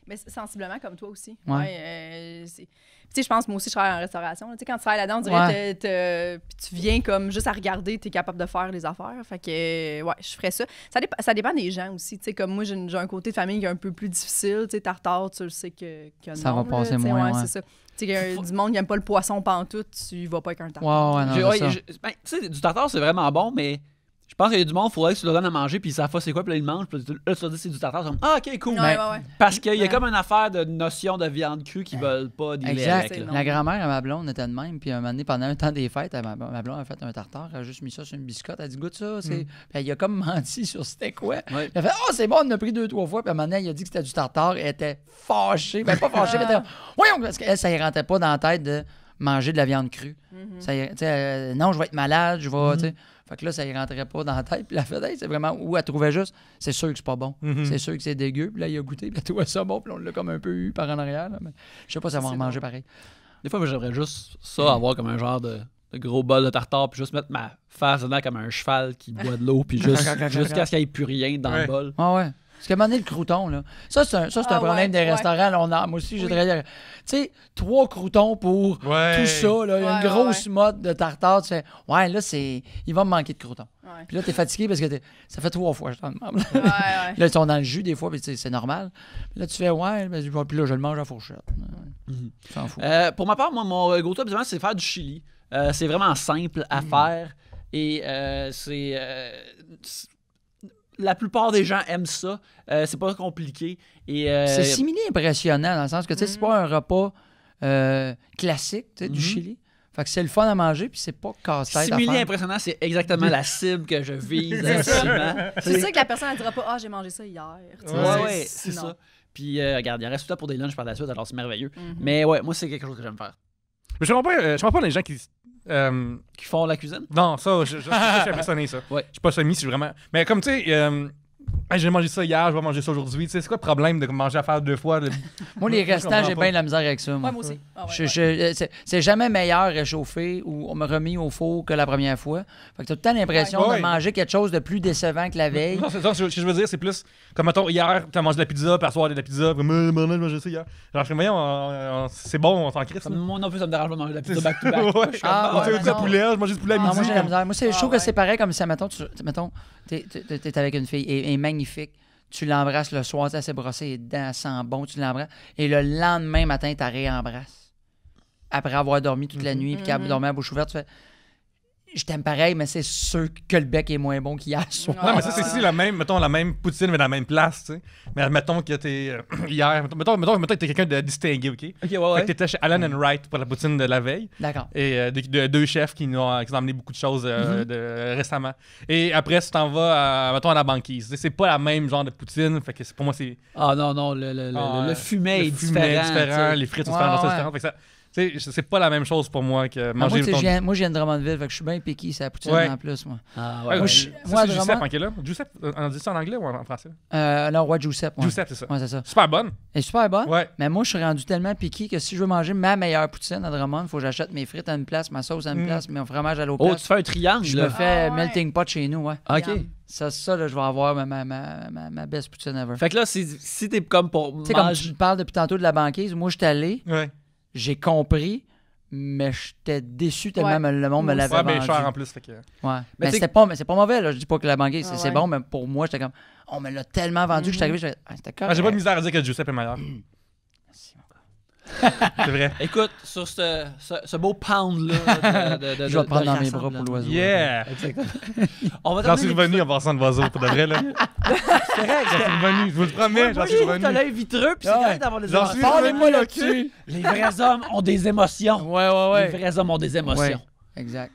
C: Mais sensiblement comme toi aussi.
D: Ouais.
C: Tu sais, je pense, moi aussi, je travaille en restauration. Tu sais, quand tu travailles là-dedans, on dirait que puis tu viens comme juste à regarder, tu es capable de faire les affaires. Fait que, ouais, je ferais ça. Ça dépend des gens aussi. Tu sais, comme moi, j'ai un côté de famille qui est un peu plus difficile. Tu sais, tartare, tu le sais que
D: ça
C: non,
D: va passer
C: là,
D: moins, ouais.
C: c'est ça. Tu sais, qu'il y a du monde qui n'aime pas le poisson pantoute, tu vas pas avec un tartare.
D: Ouais, non, c'est ça.
A: Tu sais, du tartare, c'est vraiment bon, mais je pense qu'il y a du monde, il faudrait que tu leur donnes à manger, puis ils savent pas c'est quoi, puis là, ils le mangent, puis là, tu leur dis c'est du tartare, ils sont comme, ah, ok, cool.
C: Ouais.
A: Parce qu'il y a comme une affaire de notion de viande crue qu'ils veulent pas dealer
D: Exact.
A: avec. Là.
D: La grand-mère à ma blonde était de même. Puis un moment donné, pendant un temps des fêtes, ma blonde a fait un tartare. Elle a juste mis ça sur une biscotte. Elle a dit, goûte ça. Puis elle a comme menti sur c'était quoi.
A: Ouais.
D: Elle a fait, oh, c'est bon, on en a pris 2-3 fois. Puis à un moment donné, il a dit que c'était du tartare. Elle était fâchée. Ben, pas fâchée, mais elle était, voyons, parce qu'elle, ça ne rentrait pas dans la tête de manger de la viande crue. Non, je vais être malade, je vais. T'sais. Fait que là, ça ne rentrait pas dans la tête. Puis la fait, hey, c'est vraiment où elle trouvait juste, c'est sûr que c'est pas bon. C'est sûr que c'est dégueu. Puis là, il a goûté. Puis elle trouvait ça bon. Puis on l'a comme un peu eu par en arrière. Là, mais je sais pas si ça va en manger pareil.
A: Des fois, moi, j'aimerais juste ça, avoir comme un genre de gros bol de tartare, puis juste mettre ma face dedans comme un cheval qui boit de l'eau, puis jusqu'à ce qu'il n'y ait plus rien dans le bol.
D: Ah ouais. Parce qu'à un moment donné, le crouton, là, ça, c'est un problème des restaurants. Là, moi aussi, j'ai travaillé. Tu sais, 3 croutons pour tout ça, là, une grosse mode de tartare. Tu fais, ouais, là, il va me manquer de croutons.
C: Ouais.
D: Puis là, t'es fatigué parce que ça fait 3 fois, je t'en demande.
C: Ouais.
D: Là, ils sont dans le jus des fois, puis c'est normal. Puis là, tu fais, ouais, puis là, je le mange à la fourchette. Tu t'en fous.
A: Pour ma part, moi, mon go-to, habituellement, c'est faire du chili. C'est vraiment simple à faire. Et la plupart des gens aiment ça. C'est pas compliqué. Et,
D: c'est simili impressionnant dans le sens que tu sais, c'est pas un repas classique du chili. Fait que c'est le fun à manger puis c'est pas casse-tête à
A: simili
D: faire.
A: impressionnant, c'est exactement la cible que je vise absolument.
C: C'est ça que la personne ne dira pas « Ah, j'ai mangé ça hier. »
A: Ouais, c'est ça. Puis regarde, il reste tout le temps pour des lunchs par la suite, alors c'est merveilleux. Mais ouais, moi, c'est quelque chose que j'aime faire.
B: Mais je comprends pas les gens qui
A: Qui font la cuisine?
B: Non, ça, je suis impressionné, ça.
A: Ouais.
B: Je suis pas semi, je suis vraiment... Mais comme, tu sais, j'ai mangé ça hier, je vais manger ça aujourd'hui. Tu sais, c'est quoi le problème de manger à faire 2 fois?
D: Moi, les restants, j'ai bien de la misère avec ça.
C: Moi aussi. Ah
D: C'est jamais meilleur réchauffé ou on me remis au four que la première fois. Fait que t'as tout le temps l'impression de manger quelque chose de plus décevant que la veille.
B: Non, c'est ça, ce que je veux dire, c'est plus comme, mettons, hier, t'as mangé de la pizza, puis à soir, de la pizza, puis j'ai mangé ça hier. Genre, je me dis, c'est bon, on s'en crisse.
A: Moi non plus, ça me dérange pas de manger de la pizza back-to-back.
B: Ouais.
A: Je
B: Tu poulet, je mangeais du poulet à midi.
D: Moi, j'ai de la misère. Moi, je trouve que c'est pareil comme ça. Mettons, t'es avec une fille, elle est magnifique. Tu l'embrasses le soir, elle s'est brossée les dents, elle sent bon, tu l'embrasses. Et le lendemain matin, tu la réembrasses. Après avoir dormi toute la nuit, puis qu'elle a dormi à bouche ouverte, tu fais je t'aime pareil, mais c'est sûr que le bec est moins bon qu'hier soir.
B: Non, mais ça, c'est ici la même poutine, mais dans la même place, tu sais. Mais mettons que t'es hier, mettons que t'es quelqu'un de distingué, OK?
A: Ok, ouais.
B: Fait que t'étais chez Allen & Wright pour la poutine de la veille.
D: D'accord.
B: Et de 2 chefs qui nous ont amené beaucoup de choses récemment. Et après, tu t'en vas mettons, à la banquise. C'est pas la même genre de poutine. Fait que pour moi, c'est.
A: Ah non, le fumet est différent.
B: Les frites sont différentes. Fait que ça. C'est pas la même chose pour moi que manger
D: moi, je viens de Drummondville, fait que je suis bien piqué, c'est la poutine en plus, moi.
A: Ah,
B: ouais.
A: ouais.
B: C'est Giuseppe en quel là? Giuseppe, on dit ça en anglais ou en français?
D: Non, ouais, Giuseppe. Ouais.
B: Giuseppe, c'est ça.
D: Ouais, c'est ça.
B: Super bonne.
D: Elle est super bonne.
B: Ouais.
D: Mais moi, je suis rendu tellement piqué que si je veux manger ma meilleure poutine à Drummond, il faut que j'achète mes frites à une place, ma sauce à une place, mon fromage à l'autre place.
A: Oh, tu fais un triangle,
D: je me fais melting pot chez nous, ouais.
A: OK.
D: Ça là, je vais avoir ma best poutine ever.
A: Fait que là, si t'es comme pour
D: tu sais, comme tu parles depuis tantôt de la banquise, moi, je suis allé, j'ai compris, mais j'étais déçu tellement le monde me l'avait vendu.
B: Ouais, mais cher en plus. Fait que...
D: Ouais. Mais c'est pas mauvais, là. Je dis pas que la banquise, c'est bon, mais pour moi, j'étais comme, on me l'a tellement vendu que je suis arrivé, c'était correct.
B: J'ai pas de misère à dire que Giuseppe est meilleur.
D: Merci, mon gars.
B: C'est vrai.
A: Écoute, sur ce beau pound-là de
D: je vais te prendre dans mes bras pour l'oiseau.
B: Yeah!
A: Exactement. On va
B: J'en suis revenu en passant de l'oiseau, pour de vrai, là.
A: C'est correct.
B: J'en suis revenu, je vous le promets, j'en suis revenu.
A: T'as l'œil vitreux, puis c'est correct d'avoir des émotions.
D: Parlez-moi là-dessus.
A: Les vrais hommes ont des émotions.
D: Ouais.
A: Les vrais hommes ont des émotions.
D: Ouais, exact.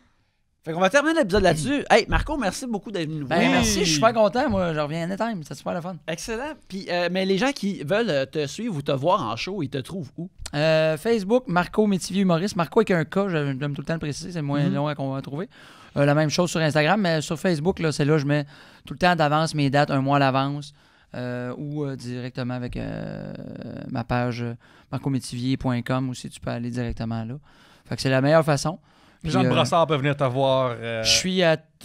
A: Fait qu'on va terminer l'épisode là-dessus. Hey, Marco, merci beaucoup d'être venu nous voir.
D: Merci, je suis super content. Moi, je reviens anytime. C'est super le fun.
A: Excellent. Puis, mais les gens qui veulent te suivre ou te voir en show, ils te trouvent où?
D: Facebook, Marco Métivier humoriste. Marco avec un K, j'aime tout le temps le préciser, c'est moins long qu'on va trouver. La même chose sur Instagram, mais sur Facebook, là, c'est là je mets tout le temps d'avance mes dates, un mois à l'avance, ou directement avec ma page marcométivier.com aussi, tu peux aller directement là. Fait que c'est la meilleure façon.
B: Les gens de Brossard peuvent venir te voir.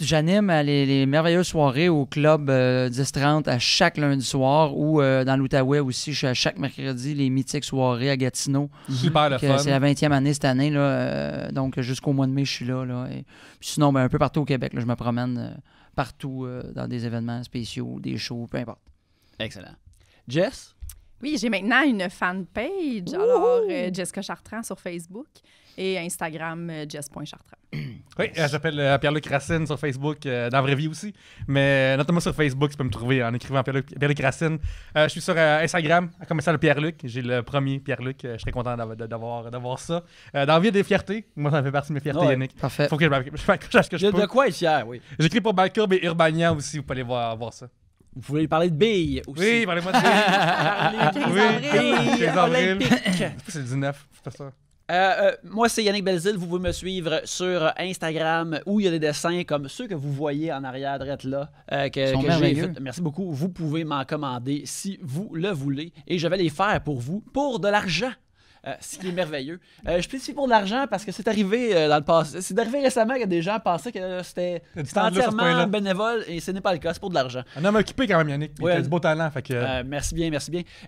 D: J'anime les merveilleuses soirées au club 10-30 à chaque lundi soir ou dans l'Outaouais aussi. Je suis à chaque mercredi les mythiques soirées à Gatineau.
B: Super le fun.
D: C'est la 20e année cette année. Là, donc jusqu'au mois de mai, je suis là. Et puis sinon, un peu partout au Québec. Là, je me promène partout dans des événements spéciaux, des shows, peu importe.
A: Excellent. Jess?
C: Oui, j'ai maintenant une fanpage. Alors, Jessica Chartrand sur Facebook et Instagram, jess.chartrand.
B: Oui, j'appelle Pierre-Luc Racine sur Facebook, dans la vraie vie aussi. Mais notamment sur Facebook, tu peux me trouver en écrivant Pierre-Luc Racine. Je suis sur Instagram, comme ça, le Pierre-Luc. J'ai le premier Pierre-Luc. Je serais content d'avoir ça. Dans la vie des fiertés. Moi, ça fait partie de mes fiertés, Yannick.
D: Parfait.
B: Faut que je
A: De quoi être fier, oui.
B: J'écris pour Balcourbe et Urbania aussi. Vous pouvez aller voir ça.
A: Vous pouvez lui parler de billes aussi.
B: Oui, parlez-moi de billes.
C: 15 avril.
B: C'est le 19, c'est pas ça.
A: Moi, c'est Yannick Belzile. Vous pouvez me suivre sur Instagram où il y a des dessins comme ceux que vous voyez en arrière, drette là, que j'ai fait. Merci beaucoup. Vous pouvez m'en commander si vous le voulez et je vais les faire pour vous pour de l'argent. ce qui est merveilleux. Je spécifie pour de l'argent parce que c'est arrivé dans le passé. C'est arrivé récemment que des gens pensaient que c'était entièrement bénévole et ce n'est pas le cas, c'est pour de l'argent.
B: Un homme occupé quand même, Yannick. Il a du beau talent. Fait que...
A: merci bien.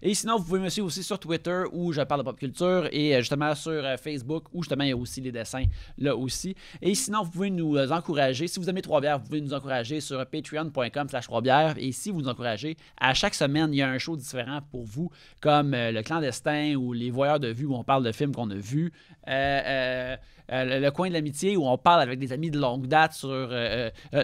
A: Et sinon, vous pouvez me suivre aussi sur Twitter où je parle de pop culture et justement sur Facebook où justement il y a aussi les dessins là aussi. Et sinon, vous pouvez nous encourager. Si vous aimez Trois-Bières, vous pouvez nous encourager sur patreon.com/Trois-Bières. Et si vous nous encouragez, à chaque semaine, il y a un show différent pour vous, comme Le Clandestin ou Les Voyeurs de vue où on parle de films qu'on a vus. Le Coin de l'amitié où on parle avec des amis de longue date sur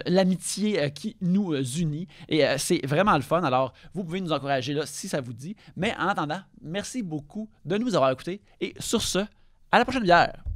A: l'amitié qui nous unit. Et c'est vraiment le fun. Alors, vous pouvez nous encourager là si ça vous dit. Mais en attendant, merci beaucoup de nous avoir écoutés. Et sur ce, à la prochaine bière!